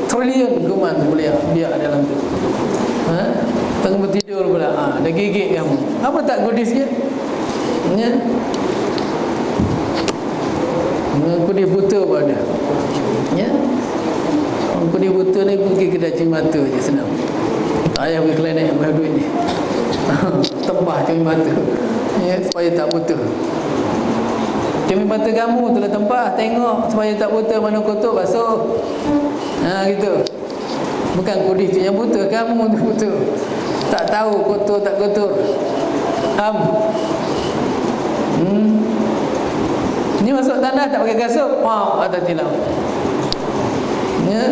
trilion kuman tu biak dalam tu. Tengah bertidur pula, dah gigit kamu. Apa tak kudis dia? Ya. Kudi buta pun ada. Ya. Kudi buta ni pergi kedai cumi mata je senang. Ayah pergi klinik bayar duit ni. Tembah cumi mata. Ya, supaya tak buta. Cumi mata kamu tu lah tempah, tengok supaya tak buta, mana kotor basuh. Gitu. Bukan kudi tu yang buta, kamu tu buta. Tak tahu kotor tak kotor. Ni masuk tandas tak pakai kasut, ada tilam. Ya.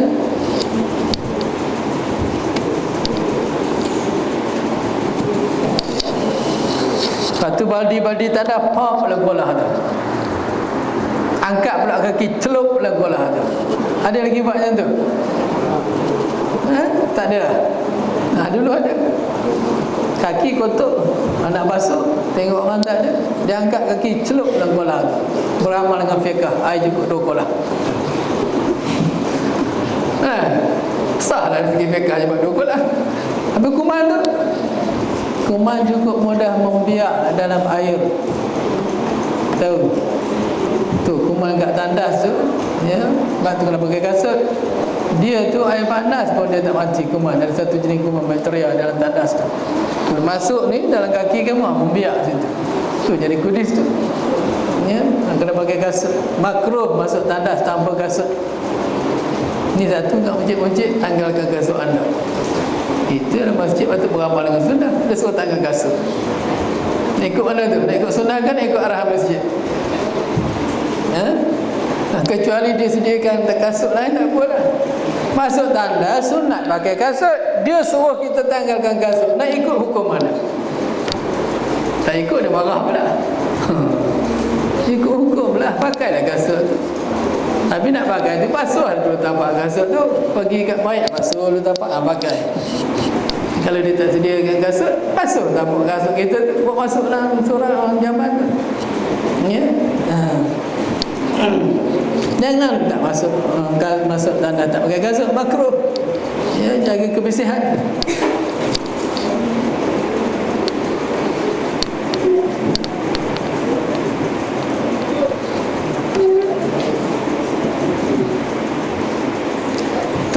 Satu baldi tandas, pula bola ada. Angkat pula kaki, celup pula bola ada. Ada lagi buat macam tu? Tak ada lah. Dulu ada. Kaki kotor, nak basuh, tengok orang tak ada, dia angkat kaki, celup dalam kolam. Beramal dengan fiqah, air cukup 2 kolam. Sah lah segi fiqah je buat 2 kolam. Habis kuman tu, kuman cukup mudah membiak dalam air. Tahu? Tu kuman kat tandas tu, ya, sebab tu kena pakai kasut. Dia tu air panas pun dia tak mati kuman. Ada satu jenis kuman bakteria dalam tandas tu. Bila masuk ni dalam kaki kamu, membiak situ. Tu jadi kudis tu. Ya, kena pakai kasut. Makruh masuk tandas tanpa kasut. Ni satu kat masjid-masjid, tanggalkan kasut anda. Kita dalam masjid patut beramal dengan sunnah. Dia suruh tanggal kasut. Nak ikut mana tu? Nak ikut sunnah kan ikut arah masjid? Kecuali dia sediakan kasut lain, tak apa lah. Masuk tandas sunat pakai kasut, dia suruh kita tanggalkan kasut. Nak ikut hukum mana? Tak ikut dia marah pula. Ikut hukum lah, pakailah kasut tu. Tapi nak pakai tu basuh dulu tapak kasut tu, pergi kat baik basuh dulu tapak, pakai. Kalau dia tak sediakan kasut, basuh tapak kasut kita tu, buat masuk dalam surah orang jaman tu. Ya. Jangan tak masuk tandas tak pakai kasut, makruh. Ya, jaga kebersihan.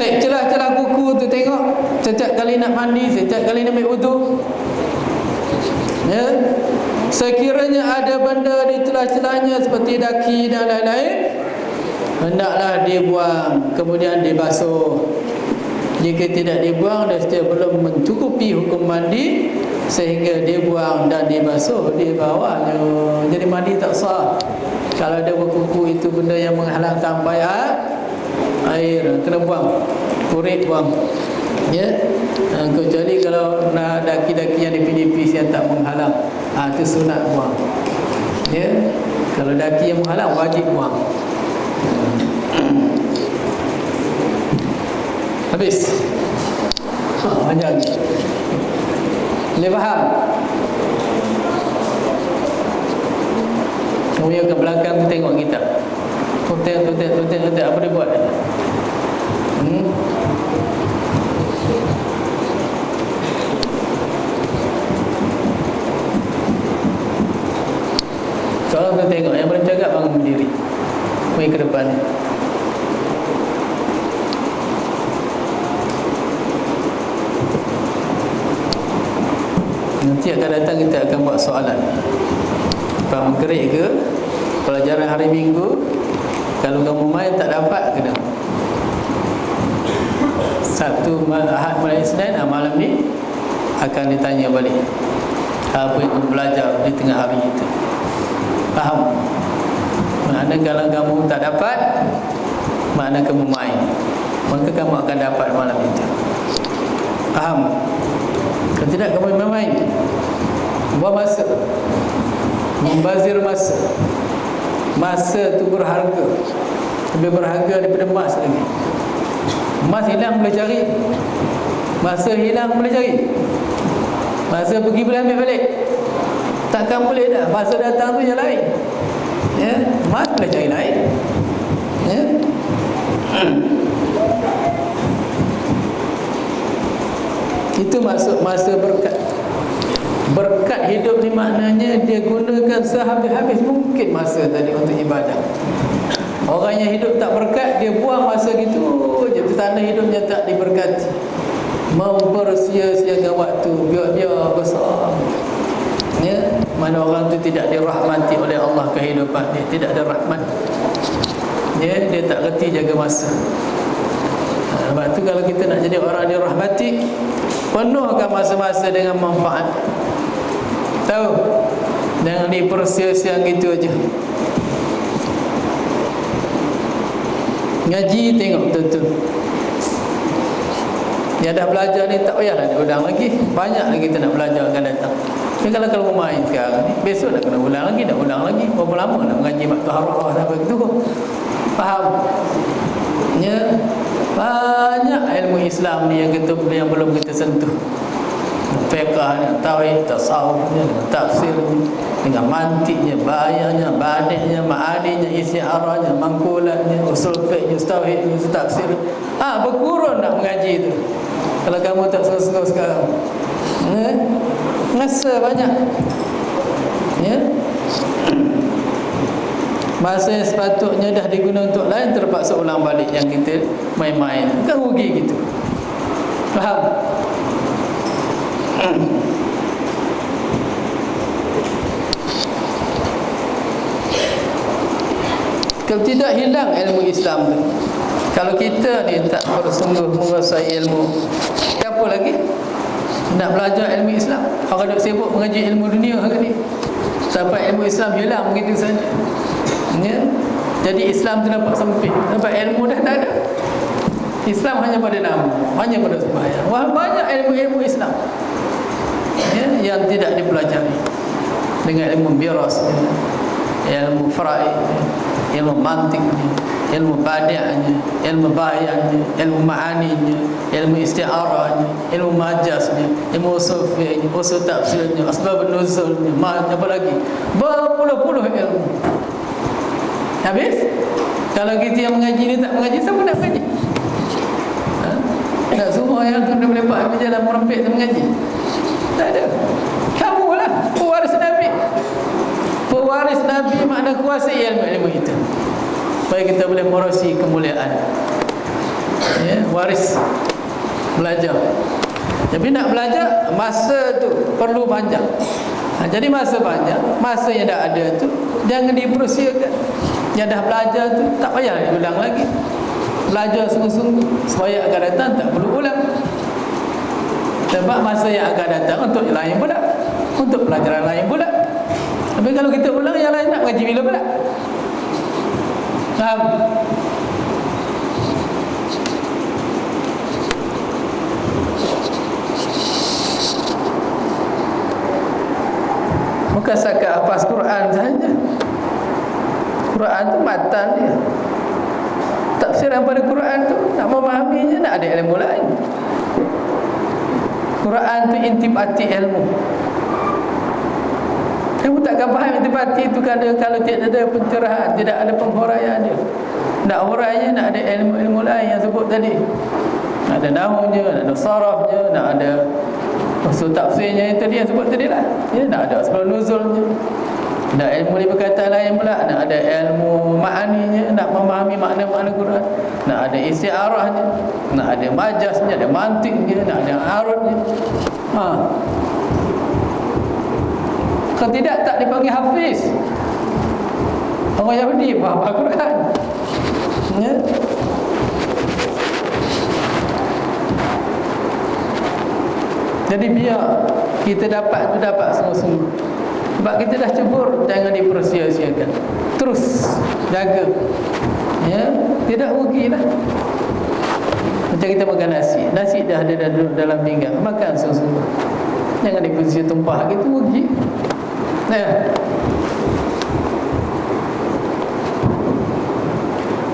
Celah-celah kuku tu tengok, setiap kali nak mandi, setiap kali nak ambil wudu. Ya. Sekiranya ada benda di celah-celahnya seperti daki dan lain-lain, hendaklah dibuang, kemudian dibasuh. Jika tidak dibuang, dia belum mencukupi hukum mandi, sehingga dibuang dan dibasuh di bawahnya. Jadi mandi tak sah. Kalau ada berkuku itu benda yang menghalang sampai air, kena buang, kurit buang. Ya. Kecuali kalau nak daki-daki yang nipis-nipis yang tak menghalang, itu sunat buang. Ya. Kalau daki yang menghalang, wajib buang. Habis. Banyak lagi. Boleh faham? Kemudian ke belakang tu tengok kitab. Tutek, apa dia buat? Seorang tu tengok, yang belum cakap bangun berdiri, pergi ke depan. Nanti akan datang, kita akan buat soalan. Kalau mengkerik ke pelajaran hari Minggu, kalau kamu main tak dapat, kena satu Ahad mulai Isnin, malam ni akan ditanya balik apa yang kamu belajar di tengah hari itu. Faham? Maknanya kalau kamu tak dapat, makna kamu main, maka kamu akan dapat malam itu. Faham? Kalau tidak, kamu main, buang masa, membazir masa. Masa tu berharga, lebih berharga daripada emas lagi. Emas hilang boleh cari, masa hilang boleh cari. Masa pergi boleh ambil balik, takkan boleh dah. Masa datang tu yang lain. Ya, emas boleh cari lain. Ya. Itu maksud masa berkat. Berkat hidup ni maknanya dia gunakan sehabis-habis mungkin masa tadi untuk ibadah. Orang yang hidup tak berkat, dia buang masa gitu je, tanda hidupnya tak diberkati. Mempersia-siakan waktu, biar-biar besar. Ya, mana orang tu tidak dirahmati oleh Allah kehidupan dia, tidak ada rahmat. Ya, dia tak reti jaga masa. Sebab tu kalau kita nak jadi orang dirahmati, penuhkan masa-masa dengan manfaat. Tahu? Jangan dipersia-siakan gitu aja. Ngaji tengok betul-betul. Yang dah belajar ni tak payahlah dia ulang lagi. Banyak lagi kita nak belajar akan datang. Tapi kalau main sekarang ni, besok nak kena ulang lagi, nak ulang lagi. Berapa lama nak mengaji bab taharah sampai gitu? Faham? Ya. Banyak ilmu Islam ni yang belum kita sentuh. Fiqhnya, tauhid, tasawufnya, tafsirnya, dengan mantiknya, bayanya, badiknya, ma'aninya, isti'arahnya, mangkulatnya, usul fiqhnya, tauhidnya, tafsir. Berkurun nak mengaji tu. Kalau kamu tak sungguh-sungguh sekarang. Masa banyak. Ya. Masa yang sepatutnya dah diguna untuk lain terpaksa ulang balik yang kita main-main. Bukan rugi gitu. Faham? Kalau tidak hilang ilmu Islam tu. Kalau kita ni tak bersungguh menguasai ilmu, siapa lagi nak belajar ilmu Islam? Orang duk sibuk mengaji ilmu dunia hari ni, sampai ilmu Islam hilang begitu saja. Ya? Jadi Islam tu nampak sempit, sebab ilmu dah tak ada. Islam hanya pada nama, hanya pada sembahyang. Wah, banyak ilmu-ilmu Islam yang tidak dipelajari, dengan ilmu mirasnya, ilmu faraidnya, ilmu mantiknya, ilmu badi'nya, ilmu bayannya, ilmu ma'aninya, ilmu isti'arahnya, ilmu majasnya, ilmu usul fiqhnya, usul tafsirnya, asbab nuzulnya, apa lagi, berpuluh-puluh ilmu. Habis? Kalau kita yang mengaji ni tak mengaji, siapa nak mengaji? Tak semua yang kena melepak berjalan merempit dan mengaji. Tak ada. Kamu lah pewaris Nabi. Pewaris Nabi makna kuasai ilmu-ilmu itu, supaya kita boleh merosai kemuliaan. Ya, waris belajar. Tapi nak belajar, masa tu perlu panjang. Jadi masa panjang, masa yang dah ada tu jangan dipersiakan. Yang dah belajar tu tak payah diulang lagi. Belajar sungguh-sungguh supaya akan datang tak perlu ulang. Sebab masa yang akan datang untuk yang lain pula, untuk pelajaran lain pula. Tapi kalau kita ulang, yang lain nak mengaji bila pula? Faham? Bukan sahaja hafaz Quran saja. Quran tu matan dia. Tafsiran pada Quran tu, nak memahaminya, nak ada ilmu lain. Quran tu intipati ilmu. Kamu takkan faham intipati itu kalau tidak ada pencerahan, tidak ada penghuraian dia. Nak hurainya, nak ada ilmu-ilmu lain yang sebut tadi. Nak ada nahwunya, nak ada sarafnya, nak ada usul tafsirnya, itu dia sebut tadi lah. Ya, nak ada asbab nuzulnya, nak ilmu ni perkataan lain pula, nak ada ilmu ma'aninya, nak memahami makna-makna Quran, nak ada isti'arahnya, nak ada majasnya, ada mantiknya, nak ada arudnya. Kalau tidak, tak dipanggil hafiz. Orang Yahudi faham Al-Quran. Ya. Jadi biar kita dapat sungguh-sungguh. Sebab kita dah cebur, jangan dipersia-siakan. Terus jaga. Ya, tidak rugilah. Macam kita makan nasi. Nasi dah ada dalam pinggan, makan sungguh-sungguh. Jangan dipersia tumpah gitu, rugi.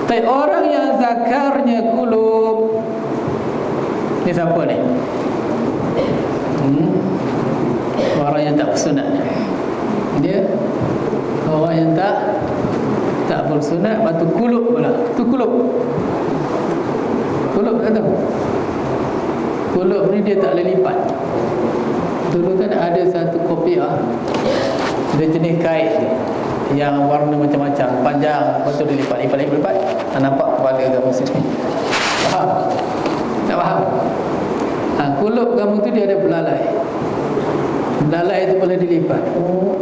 Tapi orang yang zakarnya kulub, ni siapa ni? Orang yang tak bersunat. Dia orang yang tak bersunat, batu kulub pula. Tu kulub. Kulub tak tahu. Kulub ni dia tak boleh lipat. Dulu kan ada satu kopiah, dia jenis kait yang warna macam-macam, panjang, lepas tu dia lipat. Nampak kepala kamu sini. Faham? Tak faham? Kulup kamu tu dia ada belalai. Belalai itu boleh dilipat.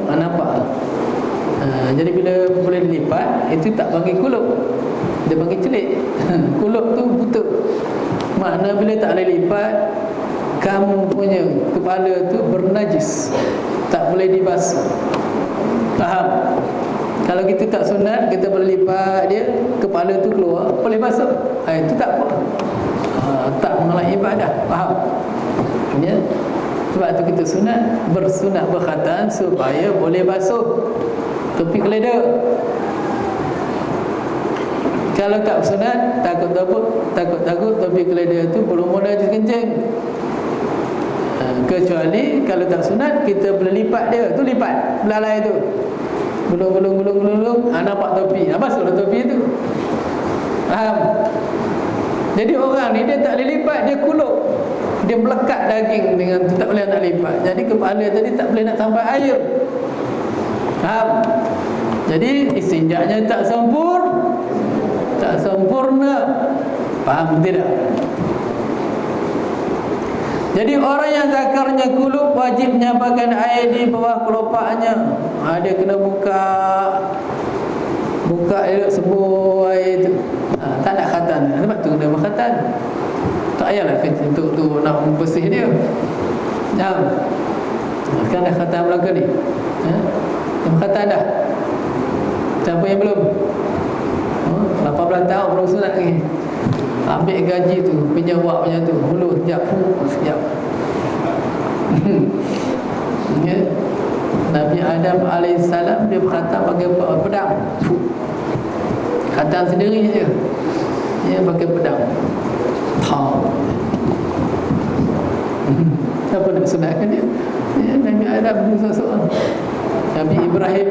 Nampak? Jadi bila boleh dilipat, itu tak panggil kulup, dia panggil celik. Kulup tu buta. Makna bila tak boleh lipat, kamu punya kepala tu bernajis, tak boleh dibasuh. Faham? Kalau kita tak sunat, kita boleh lipat dia, kepala tu keluar, boleh basuh. Itu tak apa. Tak mengalami ibadah. Faham? Ya? Sebab tu kita bersunat berkhatan supaya boleh basuh topi keledar. Kalau tak sunat, takut topi keledar tu berumur najis kencing. Kecuali kalau tak sunat, kita boleh lipat dia. Tu lipat belalai tu, gulung, nampak topi, basuhlah topi tu. Faham? Jadi orang ni dia tak boleh lipat, dia kulup, dia melekat daging dengan tu, tak boleh nak lipat. Jadi kepala tadi tak boleh nak sampai air. Faham? Jadi istinjaknya tak sempurna. Faham tidak? Jadi orang yang zakarnya kulup wajib menyampaikan air di bawah kelopaknya. Dia kena buka elok semua air tu. Tak nak khatan. Sebab tu kena berkhatan. Tak payahlah untuk nak bersih dia. Sekarang dah khatan belaka ni. Dah berkhatan dah. Siapa yang belum? 18 tahun belum sunat lagi. Ambil gaji tu, pinjam wak punya tu, hulur sekejap. Ya. Nabi Adam AS dia berkhatam pakai pedang. Khatam sendiri je. Dia pakai pedang. Siapa nak sunatkan dia? Nabi Adam seorang. Nabi Ibrahim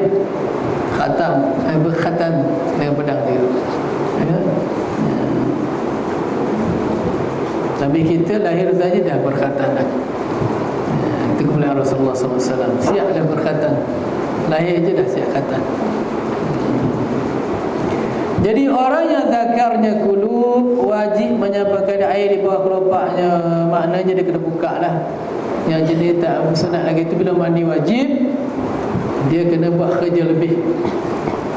berkhatam dengan pedang dia. Nabi kita lahir saja dah berkhatan dah. Itu kemuliaan Rasulullah SAW. Siap dah berkhatan. Lahir je dah siap khatan. Jadi orang yang zakarnya kulub wajib menyampaikan air di bawah kelopaknya. Maknanya dia kena buka lah. Yang jenis tak sunat lagi itu bila mandi wajib, dia kena buat kerja lebih.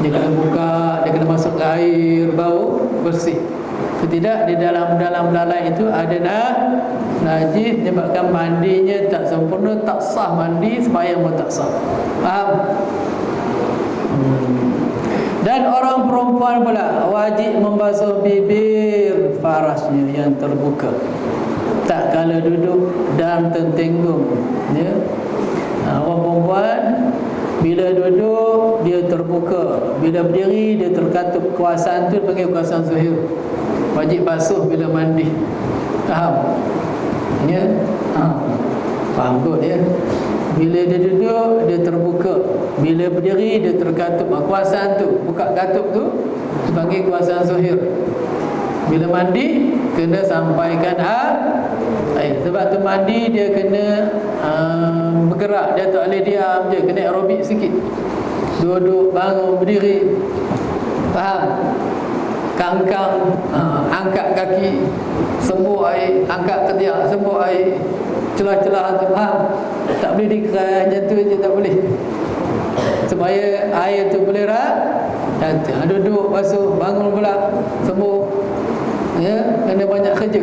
Dia kena buka, dia kena masuk air, bau bersih. Tidak, di dalam belalai itu ada najis, menyebabkan mandinya tak sempurna, tak sah mandi, sembahyang pun tak sah. Faham? Dan orang perempuan pula wajib membasuh bibir farasnya yang terbuka, tak kala duduk dan tertenggung. Ya? Orang perempuan bila duduk dia terbuka, bila berdiri dia terkatup. Kawasan tu panggil kawasan zuhur. Wajib basuh bila mandi. Faham? Ya? Faham kot ya? Bila dia duduk dia terbuka, bila berdiri dia terkatup. Kawasan tu, buka katup tu dipanggil kawasan zuhur. Bila mandi kena sampaikan air. Sebab tu mandi dia kena bergerak, dia tak boleh diam je, kena aerobik sikit. Duduk, bangun, berdiri. Faham? Kangkang, angkat kaki, sembuh air, angkat ketiak, sembuh air, celah-celah tu. Faham? Tak boleh dikeras macam tu je, tak boleh. Supaya air tu boleh duduk, basuh, bangun pula, sembuh. Ya, kena banyak kerja.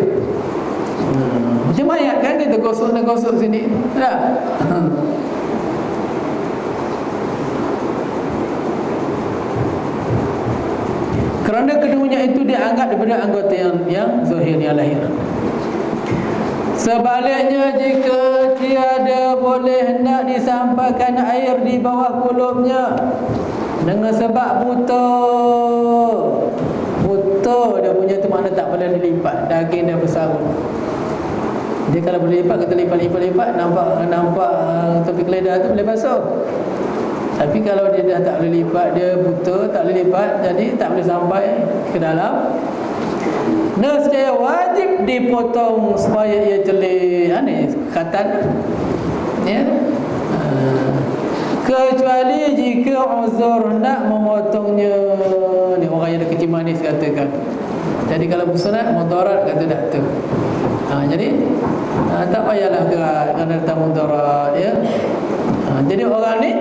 Macam mayat kan, kita gosok sini. Tak? Kerana keduanya itu dianggap daripada anggota yang zahir, yang lahir. Sebaliknya, jika tiada boleh hendak disampaikan air di bawah kulubnya dengan sebab buta dia punya tu, makna tak boleh dilipat, daging dah bersarut. Dia kalau boleh lipat, kita lipat, nampak topi keledar tu boleh basuh. Tapi kalau dia dah tak boleh lipat, dia buta, tak boleh lipat, jadi tak boleh sampai ke dalam. Nescaya wajib dipotong supaya ia celik. Ni khatan. Ya. Kecuali jika uzur nak memotongnya. Ni orang yang ada kecil manis katakan. Jadi kalau bersunat mudarat kata doktor. Jadi tak payahlah kerana datang mudarat ya. Jadi orang ni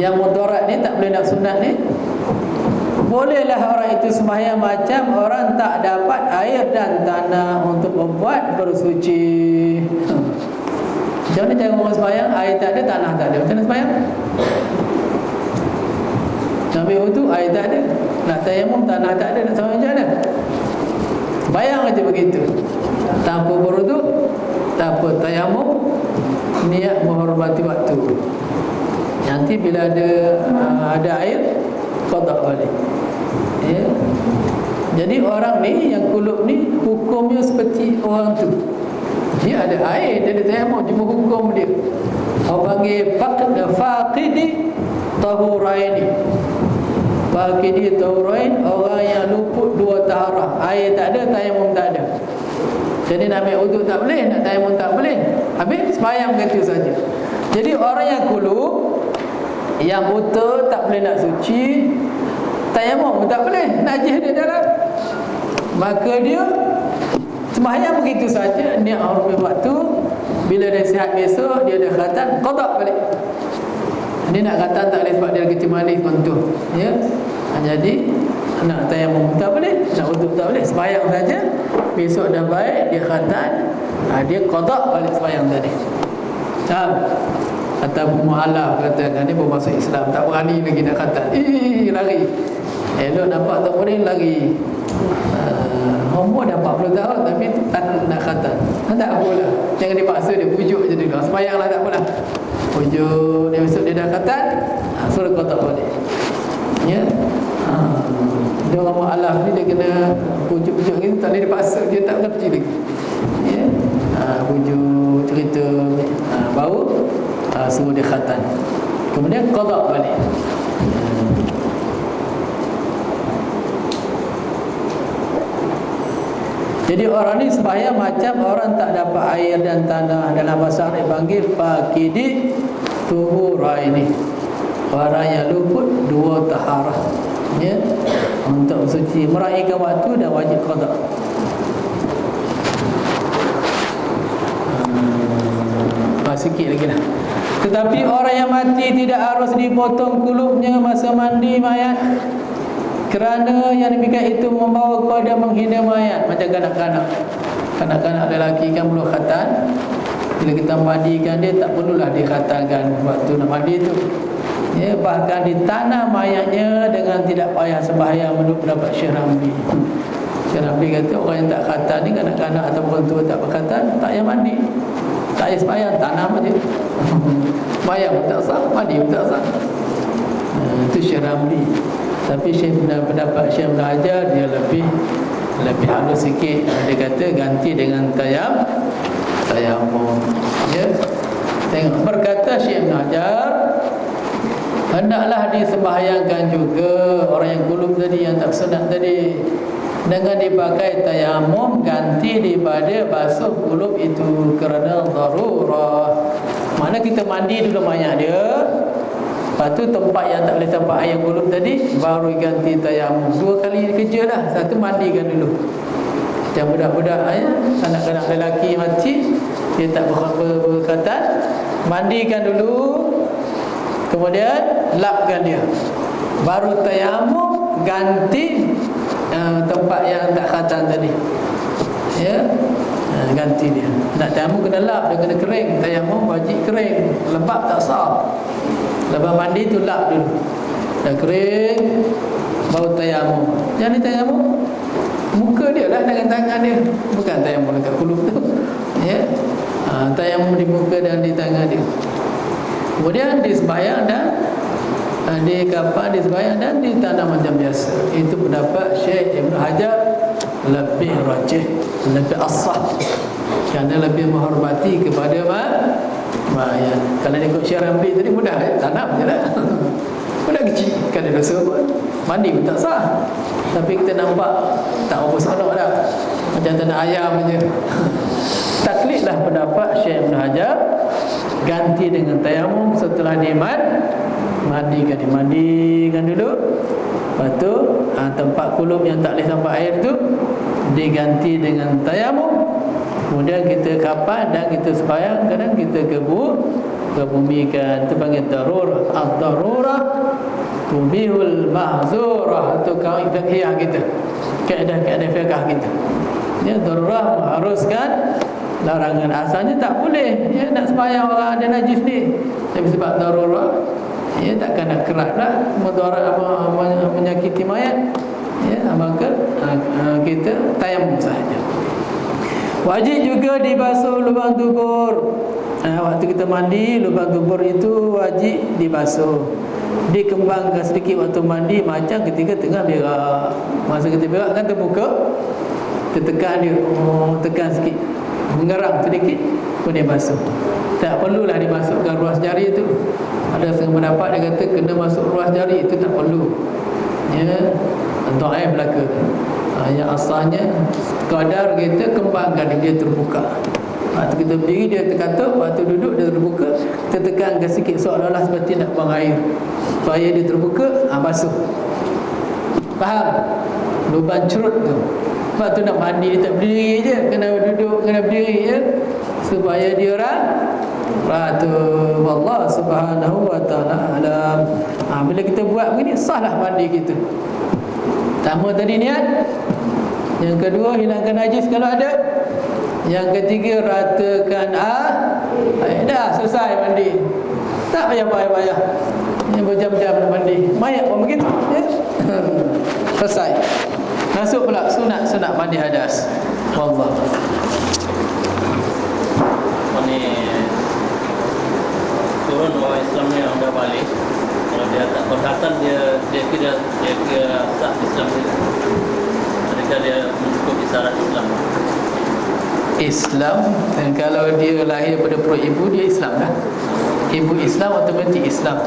yang mudarat ni tak boleh nak sunat ni. Bolehlah orang itu sembahyang macam orang tak dapat air dan tanah untuk membuat bersuci. Macam mana cara orang sembahyang? Air tak ada, tanah tak ada. Macam mana sembahyang? Nak ambil wudu, air tak ada. Nak tayamum, tanah tak ada. Nak sembahyang macam mana? Bayang aja begitu. Tanpa berwudu, tanpa tayamum, niat menghormati waktu. Nanti bila ada air, qada balik. Ya. Jadi orang ni yang kulub ni hukumnya seperti orang tu. Dia ada air, dia ada tayamum, cuma hukum dia. Orang panggil faqidi tahuraini. Faqidi tahurain, orang yang luput dua taharah. Air tak ada, tayamum tak ada. Jadi nak ambil wudu tak boleh, nak tayamum tak boleh. Habis sembahyang begitu saja. Jadi orang yang kulub, yang buta tak boleh nak suci, tayamum tak boleh, najis dia dalam, maka dia sembahyang begitu saja. Niat hormat waktu. Bila dia sihat besok, dia ada khatan, qada balik. Dia nak khatan tak boleh sebab dia kecil manis contoh ya. Jadi nak tayamum tak boleh, nak wudu tak boleh, sembahyang saja. Besok dah baik, dia khatan, dia qada balik sembahyang tadi. Kata mu'alaf katakan dia baru masuk Islam, tak berani lagi nak khatan, lari. Elok nampak tak boleh, lari. Umur dah 40 tahun tapi takut nak khatan. Tak apalah, jangan dipaksa dia, pujuk je dulu. Sembayanglah tak apalah. Pujuk dia, besok dia dah khatan, suruh qada balik. Ya. Dia orang mu'alaf ni dia kena pujuk-pujuk gitu, tak boleh dipaksa, dia tak kerti lagi. Ya. Pujuk cerita baru suruh dia khatan. Kemudian qada balik. Jadi orang ni sembahyang macam orang tak dapat air dan tanah. Dalam bahasa Arab panggil faqidi tuhuraini, orang yang luput dua taharah ya, untuk suci, meraihkan waktu dan wajib qada. Sikit lagi lah. Tetapi orang yang mati tidak harus dipotong kulubnya masa mandi mayat, kerana yang demikian itu membawa kepada menghina mayat. Macam kanak-kanak lelaki kan belum khatan, bila kita mandikan dia tak perlulah dikhatankan waktu nak mandi tu ya. Bahkan ditanam mayatnya dengan tidak payah sembahyang menurut pendapat Syekh Ramli. Syekh Ramli kata orang yang tak khatan ni, kanak-kanak atau orang tua tak berkhatan, tak payah mandi, tak payah sembahyang, tanam aja. Sembahyang pun tak sah, mandi pun tak sah. Itu Syekh Ramli. Tapi pendapat Syekh Ibn Hajar dia lebih halus sikit. Dia kata ganti dengan tayamum ya. Tengok, berkata Syekh Ibn Hajar, hendaklah disembahyangkan juga orang yang kulub tadi, yang tak sunat tadi, dengan dipakai tayamum ganti daripada basuh kulub itu kerana darurah. Mana kita mandi dulu mayat dia, lepas tu tempat yang tak boleh tempat air kulub tadi baru ganti tayamum. Dua kali kerja dah. Satu mandikan dulu. Yang budak-budak anak-anak lelaki mati, dia tak berkatan, mandikan dulu, kemudian lapkan dia, baru tayamum ganti tempat yang tak khatan tadi ya. Ganti dia. Nak tayamum kena lap, dia kena kering. Tayamum wajib kering, lembab tak sah. Lepas mandi tu lap dulu, dah kering baru tayamum. Jangan tayamum muka dia lah dengan tangan dia, bukan tayamum dekat kulub tu ya. Tayamum di muka dan di tangan dia. Kemudian disembahyang dan di kapan disembahyang dan ditanam macam biasa. Itu pendapat Syekh Ibn Hajar, lebih rajih, lebih asah, kerana lebih menghormati kepada mayat. Kalau ikut Syekh Ramli tadi mudah, tanam je lah. Mudah kecil, kan ada dosa pun, mandi pun tak sah. Tapi kita nampak tak apa seronok dah, macam tanah ayam je. Taklidlah pendapat Syekh Ibn Hajar ganti dengan tayamum. Setelah dimandikan dulu. Lepas tu tempat kulub yang tak boleh sampai air tu diganti dengan tayamum. Kemudian kita kapan dan kita sembahyang, kadang kita kebumikan. Itu panggil darurah. Ad-darurah tubihul mahzurah. Itu kaedah fiqh kita, kaedah fiqh kita. Ya, darurah mengharuskan larangan. Asalnya tak boleh ya nak sembahyang orang ada najis ni, tapi sebab darurah ya takkan nak keratlah mudarat menyakiti mayat ya, maka kita tayamum saja. Wajib juga dibasuh lubang dubur. Waktu kita mandi, lubang dubur itu wajib dibasuh. Dikembangkan sedikit waktu mandi, macam ketika tengah berak. Masa kita berak kan terbuka, kita tekan dia, tekan sikit, mengerang sedikit, kemudian basuh. Tak perlulah dimasukkan ruas jari itu. Ada setengah pendapat dia kata kena masuk ruas jari, itu tak perlu ya, dhaif belaka. Yang asalnya kadar kita kembangkan dia terbuka. Waktu kita berdiri dia terkatup, waktu duduk dia terbuka, kita tekankan sikit seolah-olah seperti nak buang air supaya dia terbuka, basuh. Faham? Lubang cerut tu. Sebab tu nak mandi dia tak berdiri je, kena duduk, kena berdiri je supaya dia ratu. Allah Subhanahu wa taala alam. Bila kita buat begini, sahlah mandi kita. Pertama tadi niat, yang kedua hilangkan najis kalau ada, yang ketiga ratakan dah selesai mandi. Tak payah-payah yang berjam-jam nak mandi. Mayat pun begitu ya? Selesai. Masuk pula sunat mandi hadas. Wallah. Ni turun orang Islam ni yang dah balik, kalau dia tak berkatan dia kira sah Islam dia. Adakah dia mencukupi syarat Islam, dan kalau dia lahir pada perut ibu, dia Islam dah. Ibu Islam, otomatik Islam.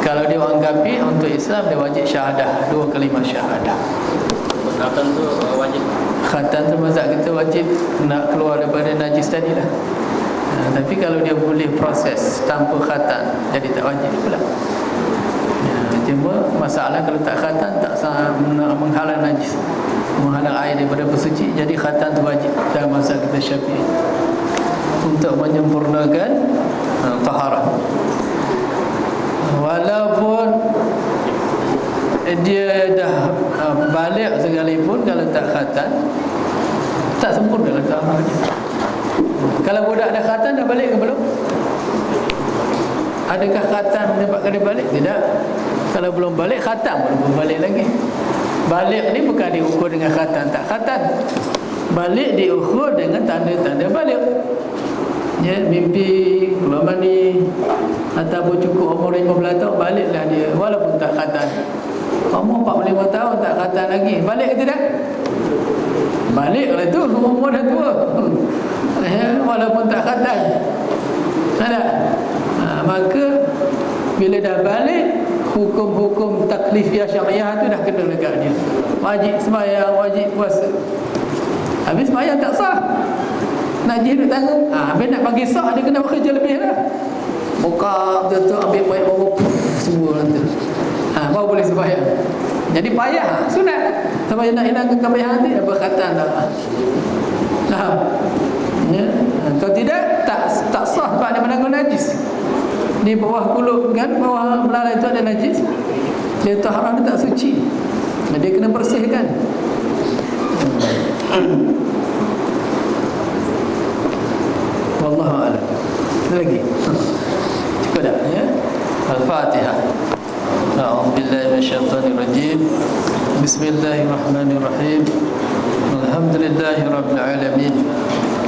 Kalau dia orang kafir, untuk Islam dia wajib syahadah, 2 kalimah syahadah. Khatan tu wajib. Khatan tu mazhab kita wajib nak keluar daripada najis tadi lah. Tapi kalau dia boleh proses tanpa khatan, jadi tak wajib pula. Cuma masalah kalau tak khatan, tak menghalang najis, menghalang air daripada bersuci, jadi khatan tu wajib dalam mazhab kita Syafi'i untuk menyempurnakan taharah. Walaupun dia dah balik sekalipun, kalau tak khatan, tak sempurna lah taharahnya. Kalau budak dah khatan, dah balik ke belum? Adakah khatan menyebabkan dia balik? Tidak. Kalau belum balik, khatan pun belum balik lagi. Balik ni bukan diukur dengan khatan tak khatan. Balik diukur dengan tanda-tanda balik. Ya, mimpi, keluar mandi, ataupun cukup umur 15 tahun, baliklah dia walaupun tak khatan. Umur 45 tahun tak khatan lagi, balik ke tidak? Baliklah tu, umur dah tua. Walaupun tak khatan. Ada. Maka bila dah balik, hukum-hukum taklifiyah syariah tu dah kena dekat dia. Wajib sembahyang, wajib puasa. Habis sembahyang tak sah, najis duk tanggung. Habis nak bagi sah, dia kena bekerja lebih lah. Buka betul-betul, ambil baik bawa semua nanti. Baru boleh sembahyang. Jadi payah, sunat. Sampai nak hilangkan kebayahan nanti, berkatan tak. Faham? Ya? Kalau tidak, tak sah sebab dia menanggung najis. Di bawah kulub kan, bawah belalai itu ada najis. Dia taharah dia tak suci. Dia kena bersihkan. Wallahu a'lam. Lagi. Cukup dah ya. Al-Fatihah. A'udzu billahi minasyaitonir rajim. Bismillahirrahmanirrahim. Alhamdulillahi rabbil alamin.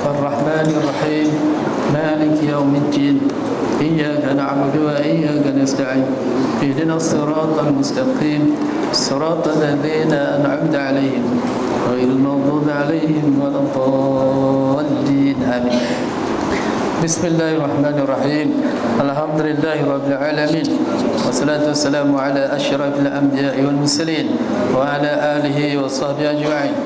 Ar-Rahmanir Rahim. Maliki yaumiddin. إياك نعبد وإياك نستعين اهدنا الصراط المستقيم صراط الذين أنعمت عليهم غير المغضوب عليهم ولا الضالين آمين. بسم الله الرحمن الرحيم. الحمد لله رب العالمين والصلاة والسلام على أشرف الأنبياء والمرسلين وعلى آله وصحبه أجمعين.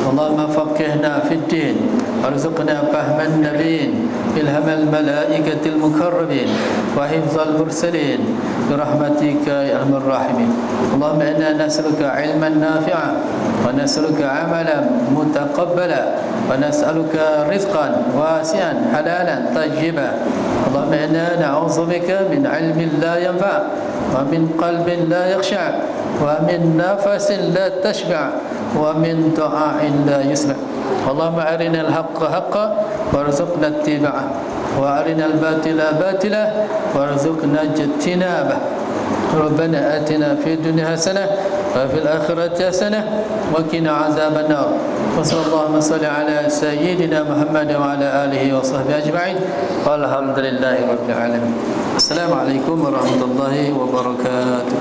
اللهم فقهنا في الدين وارزقنا فهم النبيين إلهام الملائكة المكرمين وحفظ المرسلين برحمتك يا أرحم الراحمين. اللهم إنا نسألك علما نافعا ونسألك عملا متقبلا ونسألك رزقا واسعا حلالا طيبا. اللهم إنا نعوذ بك من علم لا ينفع ومن قلب لا يخشع ومن نفس لا تشبع ومن دعاء لا يسمع. اللهم أرنا الحق حقا وارزقنا اتباعه وأرنا الباطل باطلا وارزقنا اجتنابه. ربنا آتنا في الدنيا حسنة وفي الآخرة حسنة وقنا عذاب النار. وصلى الله وسلم على سيدنا محمد وعلى آله وصحبه أجمعين والحمد لله رب العالمين. السلام عليكم ورحمة الله وبركاته.